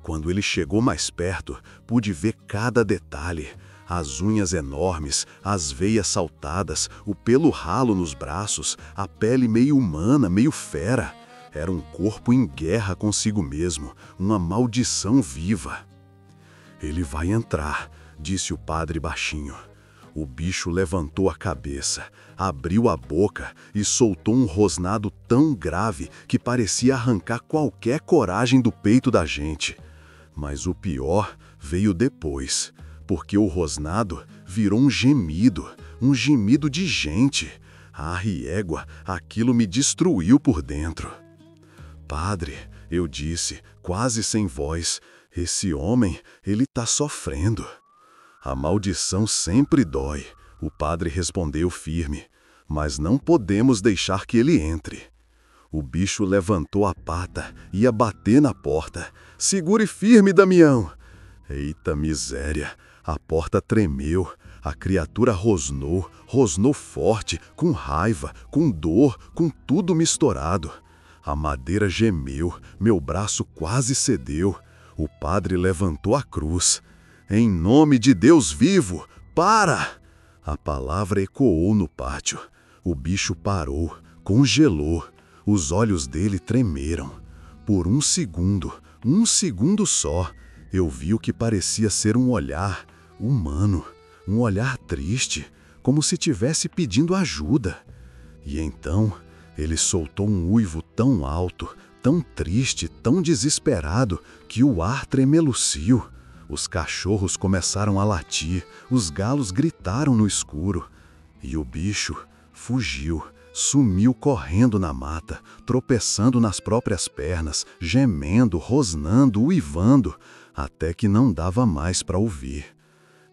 Speaker 1: Quando ele chegou mais perto, pude ver cada detalhe. As unhas enormes, as veias saltadas, o pelo ralo nos braços, a pele meio humana, meio fera. Era um corpo em guerra consigo mesmo, uma maldição viva. Ele vai entrar, disse o padre baixinho. O bicho levantou a cabeça, abriu a boca e soltou um rosnado tão grave que parecia arrancar qualquer coragem do peito da gente. Mas o pior veio depois, porque o rosnado virou um gemido de gente. Ah, égua, aquilo me destruiu por dentro. Padre, eu disse, quase sem voz, esse homem, ele tá sofrendo. A maldição sempre dói, o padre respondeu firme, mas não podemos deixar que ele entre. O bicho levantou a pata, ia bater na porta. Segure firme, Damião! Eita miséria! A porta tremeu, a criatura rosnou forte, com raiva, com dor, com tudo misturado. A madeira gemeu, meu braço quase cedeu. O padre levantou a cruz. Em nome de Deus vivo, para! A palavra ecoou no pátio. O bicho parou, congelou. Os olhos dele tremeram. Por um segundo só, eu vi o que parecia ser um olhar humano, um olhar triste, como se estivesse pedindo ajuda. E então, ele soltou um uivo tão alto, tão triste, tão desesperado, que o ar tremeluciu. Os cachorros começaram a latir, os galos gritaram no escuro. E o bicho fugiu, sumiu correndo na mata, tropeçando nas próprias pernas, gemendo, rosnando, uivando, até que não dava mais para ouvir.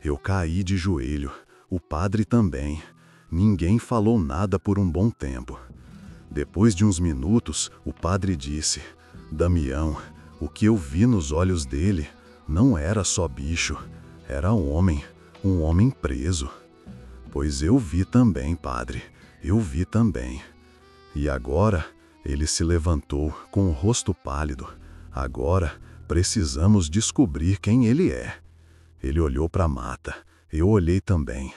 Speaker 1: Eu caí de joelho, o padre também. Ninguém falou nada por um bom tempo. Depois de uns minutos, o padre disse, Damião, o que eu vi nos olhos dele não era só bicho, era um homem preso. Pois eu vi também, padre, eu vi também. E agora ele se levantou com o rosto pálido. Agora precisamos descobrir quem ele é. Ele olhou para a mata, eu olhei também.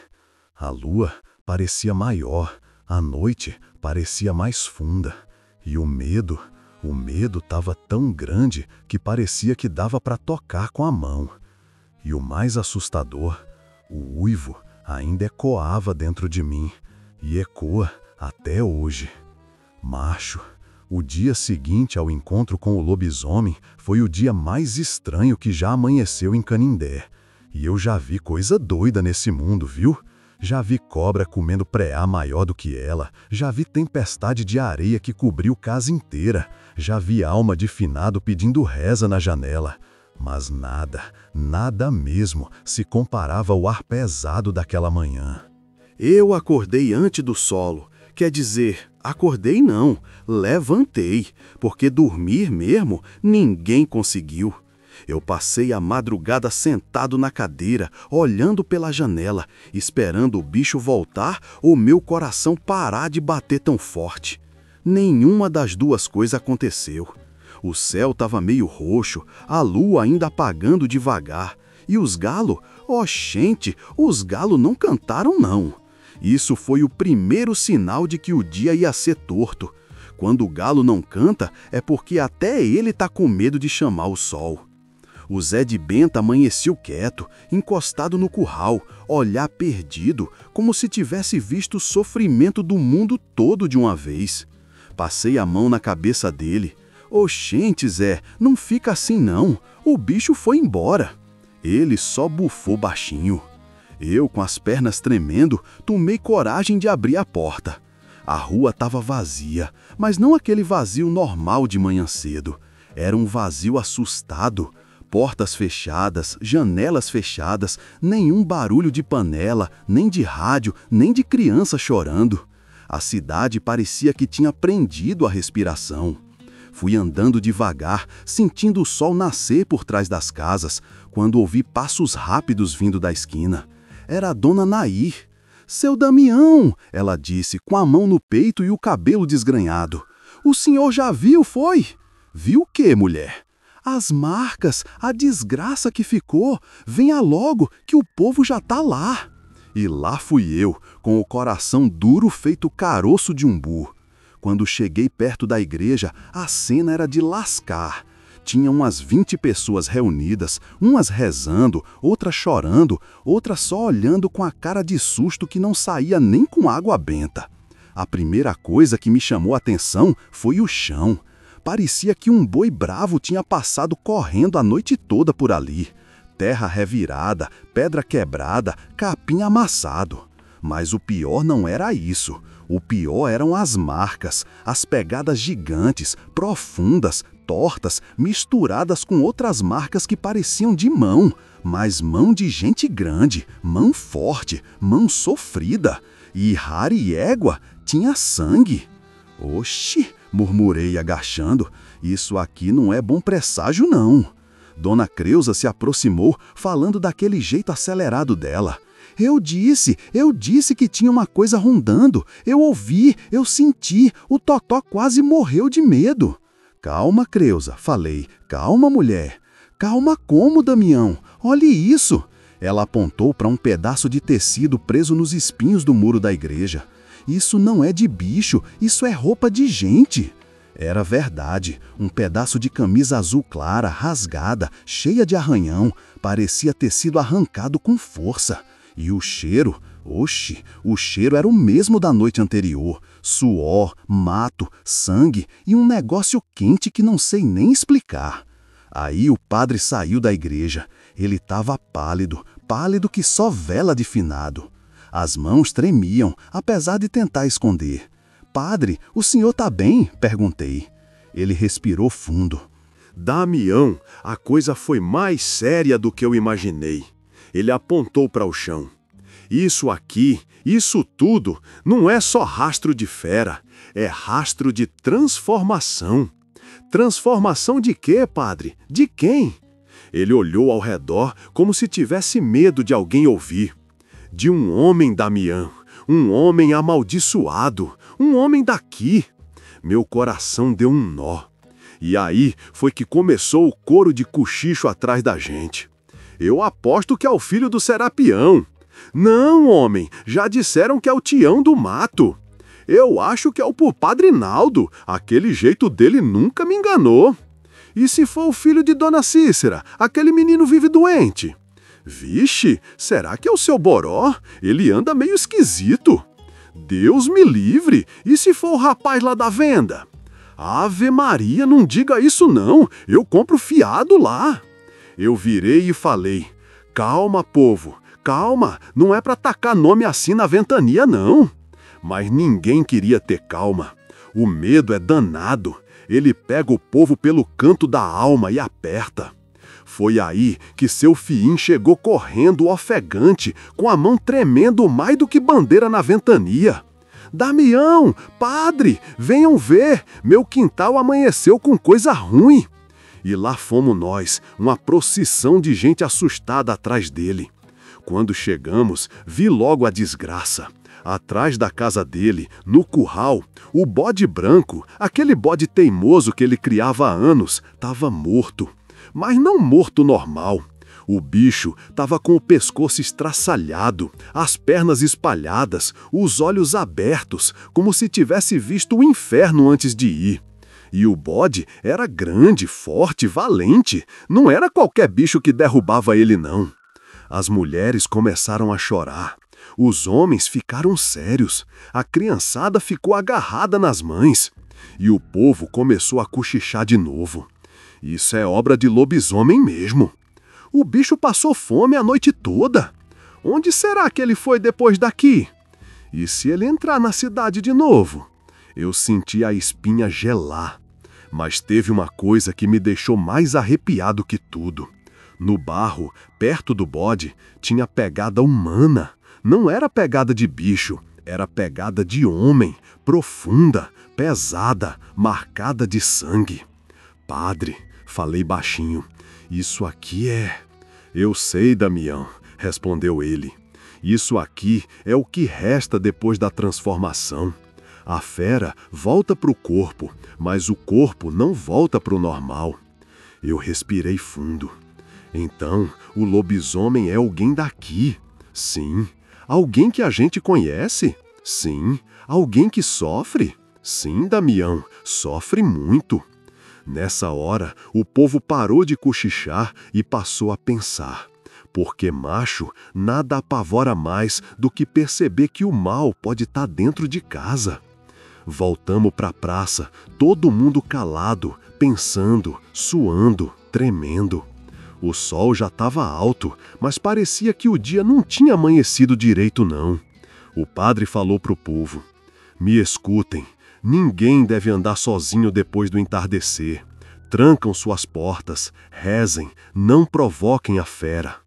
Speaker 1: A lua parecia maior, a noite parecia mais funda. E o medo estava tão grande que parecia que dava para tocar com a mão. E o mais assustador, o uivo ainda ecoava dentro de mim, e ecoa até hoje. Macho, o dia seguinte ao encontro com o lobisomem foi o dia mais estranho que já amanheceu em Canindé. E eu já vi coisa doida nesse mundo, viu? Já vi cobra comendo preá maior do que ela, já vi tempestade de areia que cobriu casa inteira, já vi alma de finado pedindo reza na janela. Mas nada mesmo se comparava ao ar pesado daquela manhã. Eu acordei antes do solo, quer dizer, acordei não, levantei, porque dormir mesmo ninguém conseguiu.
Speaker 2: Eu passei a madrugada sentado na cadeira, olhando pela janela, esperando o bicho voltar ou meu coração parar de bater tão forte. Nenhuma das duas coisas aconteceu. O céu estava meio roxo, a lua ainda apagando devagar. E os galos? Oxente, os galos não cantaram não. Isso foi o primeiro sinal de que o dia ia ser torto. Quando o galo não canta, é porque até ele tá com medo de chamar o sol. O Zé de Benta amanheceu quieto, encostado no curral, olhar perdido, como se tivesse visto o sofrimento do mundo todo de uma vez. Passei a mão na cabeça dele. Oxente, Zé, não fica assim não, o bicho foi embora. Ele só bufou baixinho. Eu, com as pernas tremendo, tomei coragem de abrir a porta. A rua estava vazia, mas não aquele vazio normal de manhã cedo. Era um vazio assustado. Portas fechadas, janelas fechadas, nenhum barulho de panela, nem de rádio, nem de criança chorando. A cidade parecia que tinha prendido a respiração. Fui andando devagar, sentindo o sol nascer por trás das casas, quando ouvi passos rápidos vindo da esquina. Era a dona Nair. Seu Damião, ela disse, com a mão no peito e o cabelo desgrenhado. O senhor já viu, foi? Viu o quê, mulher? As marcas, a desgraça que ficou. Venha logo, que o povo já tá lá. E lá fui eu, com o coração duro feito caroço de umbu. Quando cheguei perto da igreja, a cena era de lascar. Tinha umas 20 pessoas reunidas, umas rezando, outras chorando, outras só olhando com a cara de susto que não saía nem com água benta. A primeira coisa que me chamou a atenção foi o chão. Parecia que um boi bravo tinha passado correndo a noite toda por ali. Terra revirada, pedra quebrada, capim amassado. Mas o pior não era isso. O pior eram as marcas, as pegadas gigantes, profundas, tortas, misturadas com outras marcas que pareciam de mão, mas mão de gente grande, mão forte, mão sofrida. E rara e égua tinha sangue. Oxi, murmurei agachando, isso aqui não é bom presságio não. Dona Creusa se aproximou, falando daquele jeito acelerado dela. Eu disse que tinha uma coisa rondando. Eu ouvi, eu senti, o Totó quase morreu de medo. Calma, Creusa, falei. Calma, mulher. Calma como, Damião? Olhe isso. Ela apontou para um pedaço de tecido preso nos espinhos do muro da igreja. Isso não é de bicho, isso é roupa de gente. Era verdade, um pedaço de camisa azul clara, rasgada, cheia de arranhão, parecia ter sido arrancado com força. E o cheiro, oxe, o cheiro era o mesmo da noite anterior. Suor, mato, sangue e um negócio quente que não sei nem explicar. Aí o padre saiu da igreja. Ele estava pálido, pálido que só vela de finado. As mãos tremiam, apesar de tentar esconder. Padre, o senhor tá bem? Perguntei. Ele respirou fundo.
Speaker 1: Damião, a coisa foi mais séria do que eu imaginei. Ele apontou para o chão. Isso aqui, isso tudo, não é só rastro de fera, é rastro de transformação. Transformação de quê, padre? De quem? Ele olhou ao redor como se tivesse medo de alguém ouvir. De um homem, Damião, um homem amaldiçoado, um homem daqui. Meu coração deu um nó. E aí foi que começou o coro de cochicho atrás da gente. Eu aposto que é o filho do Serapião. Não, homem, já disseram que é o Tião do Mato. Eu acho que é o Padre Naldo, aquele jeito dele nunca me enganou. E se for o filho de Dona Cícera, aquele menino vive doente? Vixe, será que é o seu Boró? Ele anda meio esquisito. Deus me livre, e se for o rapaz lá da venda? Ave Maria, não diga isso não, eu compro fiado lá. Eu virei e falei, calma, povo, calma, não é para tacar nome assim na ventania, não. Mas ninguém queria ter calma. O medo é danado, ele pega o povo pelo canto da alma e aperta. Foi aí que seu fiim chegou correndo ofegante, com a mão tremendo mais do que bandeira na ventania. Damião, padre, venham ver, meu quintal amanheceu com coisa ruim. E lá fomos nós, uma procissão de gente assustada atrás dele. Quando chegamos, vi logo a desgraça. Atrás da casa dele, no curral, o bode branco, aquele bode teimoso que ele criava há anos, estava morto. Mas não morto normal. O bicho estava com o pescoço estraçalhado, as pernas espalhadas, os olhos abertos, como se tivesse visto o inferno antes de ir. E o bode era grande, forte, valente. Não era qualquer bicho que derrubava ele, não. As mulheres começaram a chorar. Os homens ficaram sérios. A criançada ficou agarrada nas mães. E o povo começou a cochichar de novo. Isso é obra de lobisomem mesmo. O bicho passou fome a noite toda. Onde será que ele foi depois daqui? E se ele entrar na cidade de novo? Eu senti a espinha gelar. Mas teve uma coisa que me deixou mais arrepiado que tudo. No barro, perto do bode, tinha pegada humana. Não era pegada de bicho, era pegada de homem, profunda, pesada, marcada de sangue. Padre, falei baixinho, isso aqui é... Eu sei, Damião, respondeu ele. Isso aqui é o que resta depois da transformação. A fera volta para o corpo, mas o corpo não volta para o normal. Eu respirei fundo. Então, o lobisomem é alguém daqui. Sim. Alguém que a gente conhece? Sim. Alguém que sofre? Sim, Damião, sofre muito. Nessa hora, o povo parou de cochichar e passou a pensar. Porque macho nada apavora mais do que perceber que o mal pode estar dentro de casa. Voltamos para a praça, todo mundo calado, pensando, suando, tremendo. O sol já estava alto, mas parecia que o dia não tinha amanhecido direito, não. O padre falou para o povo: me escutem, ninguém deve andar sozinho depois do entardecer. Trancam suas portas, rezem, não provoquem a fera.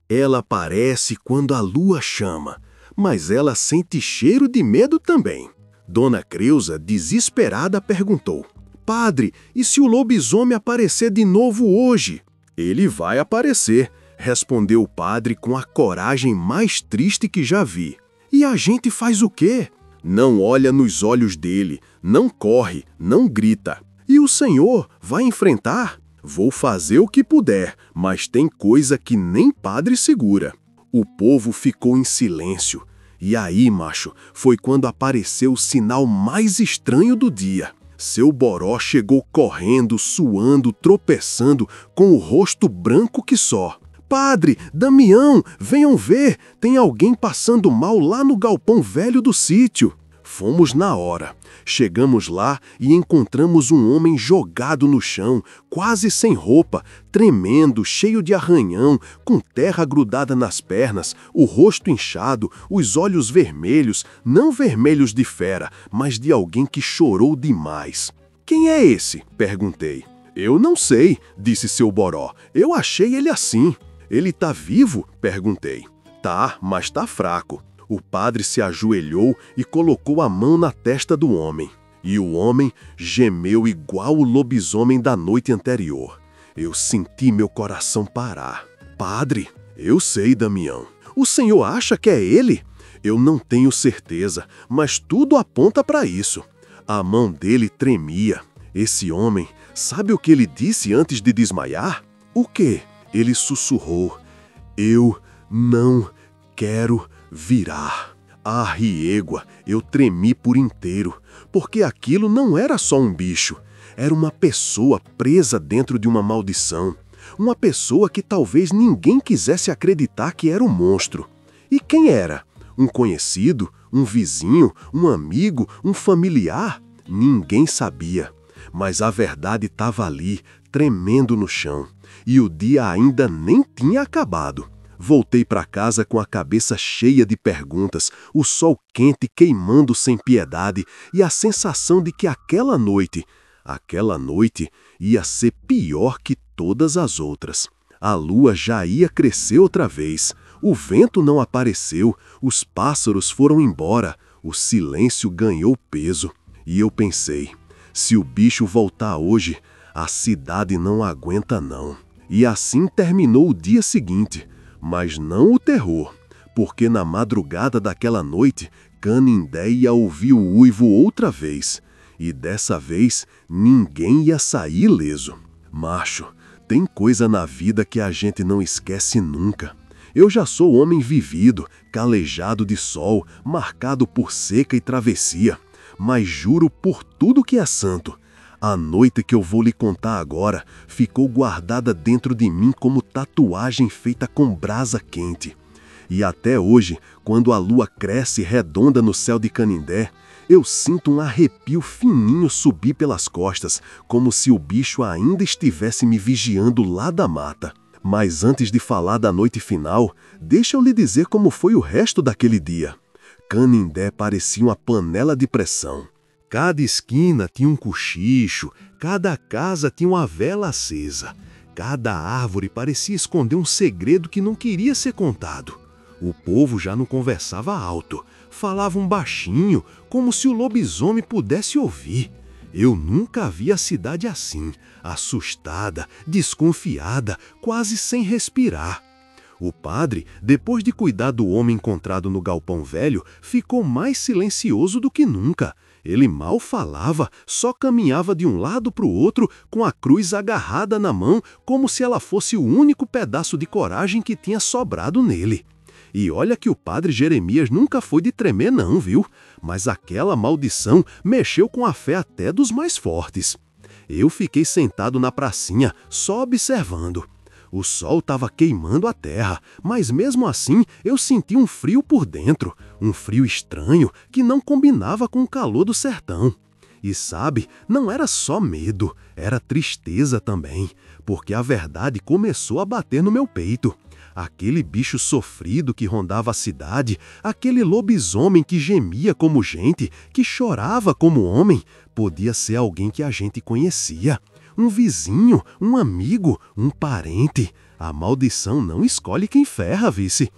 Speaker 1: Ela aparece quando a lua chama, mas ela sente cheiro de medo também. Dona Creusa, desesperada, perguntou: padre, e se o lobisomem aparecer de novo hoje? Ele vai aparecer, respondeu o padre com a coragem mais triste que já vi. E a gente faz o quê? Não olha nos olhos dele, não corre, não grita. E o senhor vai enfrentar? Vou fazer o que puder, mas tem coisa que nem padre segura. O povo ficou em silêncio. E aí, macho, foi quando apareceu o sinal mais estranho do dia. Seu Boró chegou correndo, suando, tropeçando, com o rosto branco que só. Padre, Damião, venham ver, tem alguém passando mal lá no galpão velho do sítio. Fomos na hora. Chegamos lá e encontramos um homem jogado no chão, quase sem roupa, tremendo, cheio de arranhão, com terra grudada nas pernas, o rosto inchado, os olhos vermelhos, não vermelhos de fera, mas de alguém que chorou demais. Quem é esse? Perguntei. Eu não sei, disse seu Boró. Eu achei ele assim. Ele tá vivo? Perguntei. Tá, mas tá fraco. O padre se ajoelhou e colocou a mão na testa do homem. E o homem gemeu igual o lobisomem da noite anterior. Eu senti meu coração parar. Padre, eu sei, Damião. O senhor acha que é ele? Eu não tenho certeza, mas tudo aponta para isso. A mão dele tremia. Esse homem, sabe o que ele disse antes de desmaiar? O quê? Ele sussurrou: eu não quero virar. Ah, riégua, eu tremi por inteiro, porque aquilo não era só um bicho, era uma pessoa presa dentro de uma maldição, uma pessoa que talvez ninguém quisesse acreditar que era um monstro. E quem era? Um conhecido? Um vizinho? Um amigo? Um familiar? Ninguém sabia, mas a verdade estava ali, tremendo no chão, e o dia ainda nem tinha acabado. Voltei para casa com a cabeça cheia de perguntas, o sol quente queimando sem piedade e a sensação de que aquela noite ia ser pior que todas as outras. A lua já ia crescer outra vez, o vento não apareceu, os pássaros foram embora, o silêncio ganhou peso. E eu pensei, se o bicho voltar hoje, A cidade não aguenta não. E assim terminou o dia seguinte, mas não o terror, porque na madrugada daquela noite, Canindé ia ouvir o uivo outra vez, e dessa vez ninguém ia sair ileso. Macho, tem coisa na vida que a gente não esquece nunca. Eu já sou homem vivido, calejado de sol, marcado por seca e travessia, mas juro por tudo que é santo, a noite que eu vou lhe contar agora ficou guardada dentro de mim como tatuagem feita com brasa quente. E até hoje, quando a lua cresce redonda no céu de Canindé, eu sinto um arrepio fininho subir pelas costas, como se o bicho ainda estivesse me vigiando lá da mata. Mas antes de falar da noite final, deixa eu lhe dizer como foi o resto daquele dia. Canindé parecia uma panela de pressão. Cada esquina tinha um cochicho, cada casa tinha uma vela acesa. Cada árvore parecia esconder um segredo que não queria ser contado. O povo já não conversava alto, falavam baixinho, como se o lobisomem pudesse ouvir. Eu nunca vi a cidade assim, assustada, desconfiada, quase sem respirar. O padre, depois de cuidar do homem encontrado no galpão velho, ficou mais silencioso do que nunca. Ele mal falava, só caminhava de um lado para o outro com a cruz agarrada na mão, como se ela fosse o único pedaço de coragem que tinha sobrado nele. E olha que o padre Jeremias nunca foi de tremer não, viu? Mas aquela maldição mexeu com a fé até dos mais fortes. Eu fiquei sentado na pracinha, só observando. O sol estava queimando a terra, mas mesmo assim eu senti um frio por dentro, um frio estranho que não combinava com o calor do sertão. E sabe, não era só medo, era tristeza também, porque a verdade começou a bater no meu peito. Aquele bicho sofrido que rondava a cidade, aquele lobisomem que gemia como gente, que chorava como homem, podia ser alguém que a gente conhecia. Um vizinho, um amigo, um parente. A maldição não escolhe quem ferra, vice.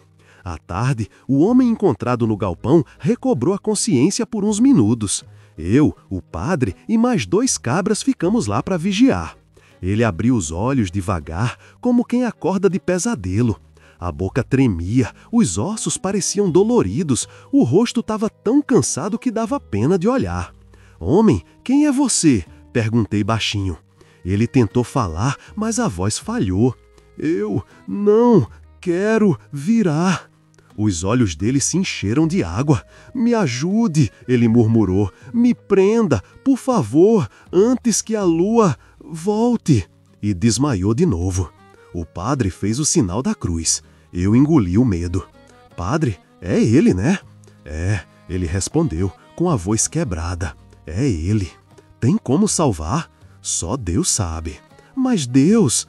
Speaker 1: À tarde, o homem encontrado no galpão recobrou a consciência por uns minutos. Eu, o padre e mais 2 cabras ficamos lá para vigiar. Ele abriu os olhos devagar, como quem acorda de pesadelo. A boca tremia, os ossos pareciam doloridos, o rosto estava tão cansado que dava pena de olhar. "Homem, quem é você?" perguntei baixinho. Ele tentou falar, mas a voz falhou. "Eu não quero virar." Os olhos dele se encheram de água. "Me ajude," ele murmurou. "Me prenda, por favor, antes que a lua volte." E desmaiou de novo. O padre fez o sinal da cruz. Eu engoli o medo. "Padre, é ele, né?" "É," ele respondeu, com a voz quebrada. "É ele. Tem como salvar? Só Deus sabe." "Mas Deus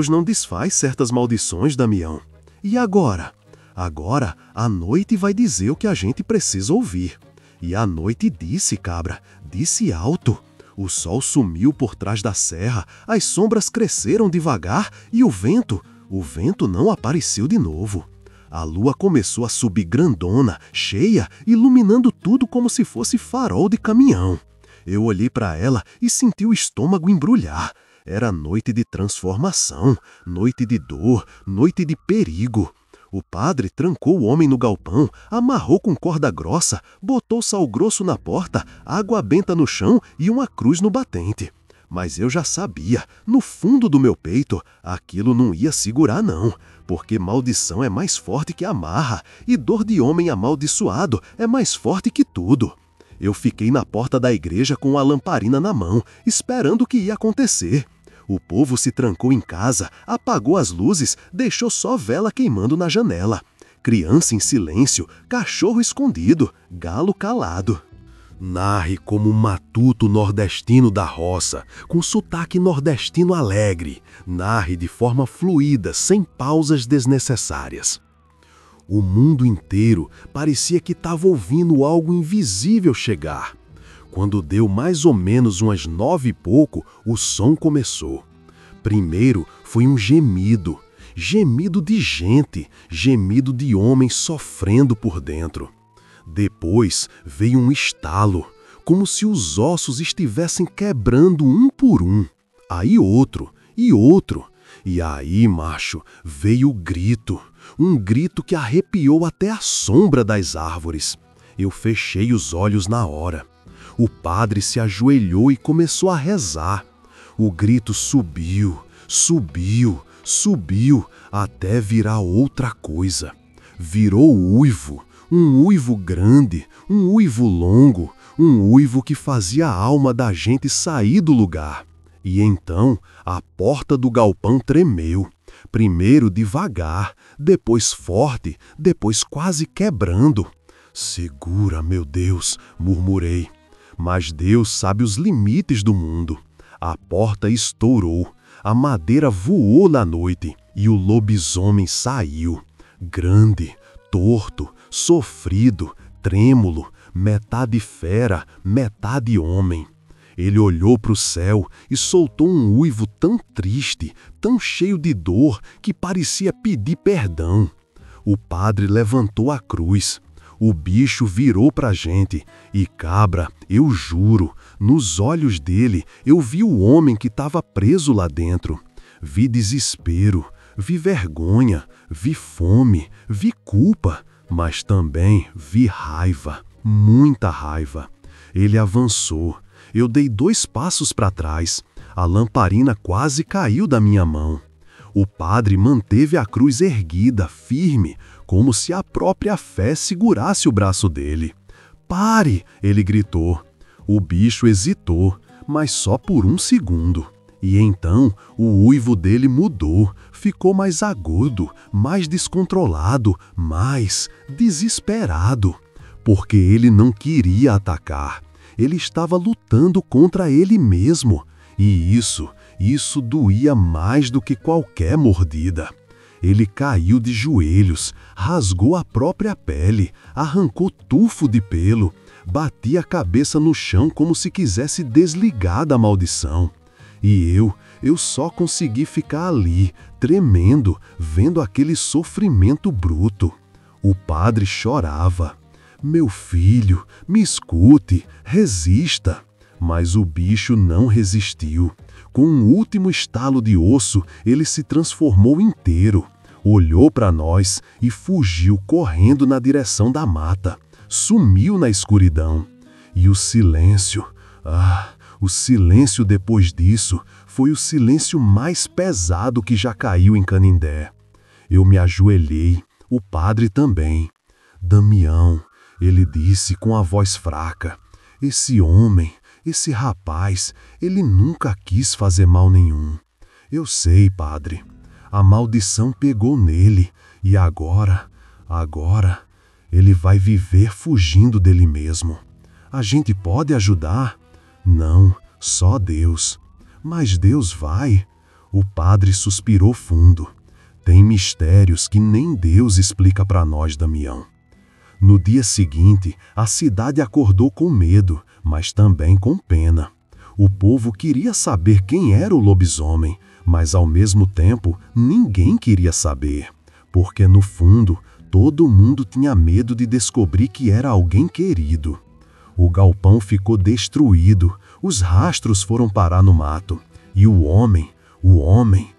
Speaker 1: não desfaz certas maldições, Damião." "E agora?" "Agora, a noite vai dizer o que a gente precisa ouvir." E a noite disse, cabra, disse alto. O sol sumiu por trás da serra, as sombras cresceram devagar e o vento não apareceu de novo. A lua começou a subir grandona, cheia, iluminando tudo como se fosse farol de caminhão. Eu olhei para ela e senti o estômago embrulhar. Era noite de transformação, noite de dor, noite de perigo. O padre trancou o homem no galpão, amarrou com corda grossa, botou sal grosso na porta, água benta no chão e uma cruz no batente. Mas eu já sabia, no fundo do meu peito, aquilo não ia segurar não, porque maldição é mais forte que amarra, e dor de homem amaldiçoado é mais forte que tudo. Eu fiquei na porta da igreja com a lamparina na mão, esperando o que ia acontecer. O povo se trancou em casa, apagou as luzes, deixou só vela queimando na janela. Criança em silêncio, cachorro escondido, galo calado. Narre como um matuto nordestino da roça, com sotaque nordestino alegre. Narre de forma fluida, sem pausas desnecessárias. O mundo inteiro parecia que estava ouvindo algo invisível chegar. Quando deu mais ou menos umas 9 e pouco, o som começou. Primeiro foi um gemido. Gemido de gente, gemido de homem sofrendo por dentro. Depois veio um estalo, como se os ossos estivessem quebrando um por um. Aí outro, e outro. E aí, macho, veio o grito. Um grito que arrepiou até a sombra das árvores. Eu fechei os olhos na hora. O padre se ajoelhou e começou a rezar. O grito subiu, subiu, subiu, até virar outra coisa. Virou uivo, um uivo grande, um uivo longo, um uivo que fazia a alma da gente sair do lugar. E então a porta do galpão tremeu. Primeiro devagar, depois forte, depois quase quebrando. Segura, meu Deus, murmurei. Mas Deus sabe os limites do mundo. A porta estourou, a madeira voou na noite e o lobisomem saiu. Grande, torto, sofrido, trêmulo, metade fera, metade homem. Ele olhou para o céu e soltou um uivo tão triste, tão cheio de dor, que parecia pedir perdão. O padre levantou a cruz. O bicho virou para a gente e, cabra, eu juro, nos olhos dele eu vi o homem que estava preso lá dentro. Vi desespero, vi vergonha, vi fome, vi culpa, mas também vi raiva, muita raiva. Ele avançou. Eu dei 2 passos para trás. A lamparina quase caiu da minha mão. O padre manteve a cruz erguida, firme, como se a própria fé segurasse o braço dele. "Pare!" ele gritou. O bicho hesitou, mas só por 1 segundo. E então o uivo dele mudou, ficou mais agudo, mais descontrolado, mais desesperado. Porque ele não queria atacar. Ele estava lutando contra ele mesmo. E isso doía mais do que qualquer mordida. Ele caiu de joelhos, rasgou a própria pele, arrancou tufo de pelo, batia a cabeça no chão como se quisesse desligar da maldição. E eu só consegui ficar ali, tremendo, vendo aquele sofrimento bruto. O padre chorava. "Meu filho, me escute, resista." Mas o bicho não resistiu. Com um último estalo de osso, ele se transformou inteiro. Olhou para nós e fugiu correndo na direção da mata. Sumiu na escuridão. E o silêncio, o silêncio depois disso foi o silêncio mais pesado que já caiu em Canindé. Eu me ajoelhei, o padre também. "Damião", ele disse com a voz fraca, "esse homem, esse rapaz, ele nunca quis fazer mal nenhum. Eu sei, padre. A maldição pegou nele e agora ele vai viver fugindo dele mesmo. A gente pode ajudar? Não, só Deus. Mas Deus vai." O padre suspirou fundo. "Tem mistérios que nem Deus explica para nós, Damião." No dia seguinte, a cidade acordou com medo, mas também com pena. O povo queria saber quem era o lobisomem, mas ao mesmo tempo ninguém queria saber, porque no fundo todo mundo tinha medo de descobrir que era alguém querido. O galpão ficou destruído, os rastros foram parar no mato, e o homem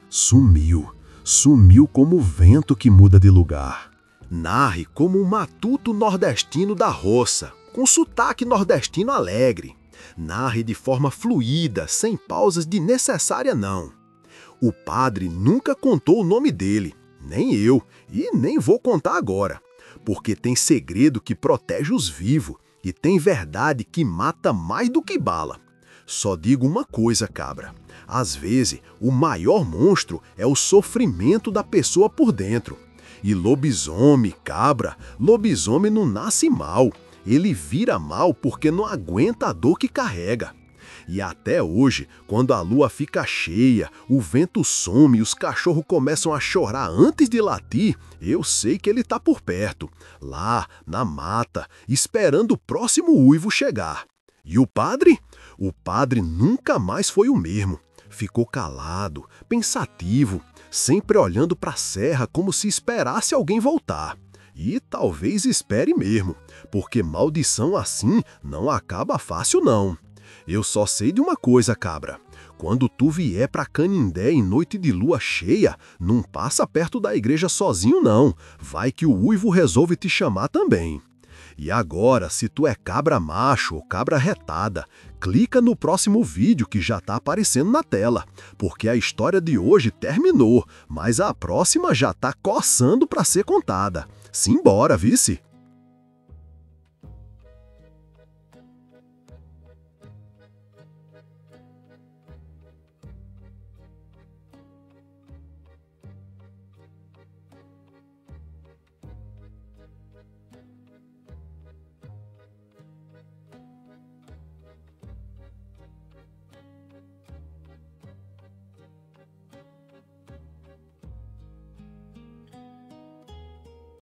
Speaker 1: sumiu. Sumiu como o vento que muda de lugar. Narre como um matuto nordestino da roça, com sotaque nordestino alegre. Narre de forma fluida, sem pausas de necessária não. O padre nunca contou o nome dele, nem eu, e nem vou contar agora, porque tem segredo que protege os vivos e tem verdade que mata mais do que bala. Só digo uma coisa, cabra. Às vezes, o maior monstro é o sofrimento da pessoa por dentro. E lobisomem, cabra, lobisomem não nasce mal. Ele vira mal porque não aguenta a dor que carrega. E até hoje, quando a lua fica cheia, o vento some e os cachorros começam a chorar antes de latir, eu sei que ele está por perto, lá, na mata, esperando o próximo uivo chegar. E o padre? O padre nunca mais foi o mesmo. Ficou calado, pensativo, sempre olhando para a serra como se esperasse alguém voltar. E talvez espere mesmo, porque maldição assim não acaba fácil não. Eu só sei de uma coisa, cabra. quando tu vier pra Canindé em noite de lua cheia, não passa perto da igreja sozinho não, vai que o uivo resolve te chamar também. E agora, se tu é cabra macho ou cabra retada, clica no próximo vídeo que já tá aparecendo na tela, porque a história de hoje terminou, mas a próxima já tá coçando pra ser contada. Simbora, vice!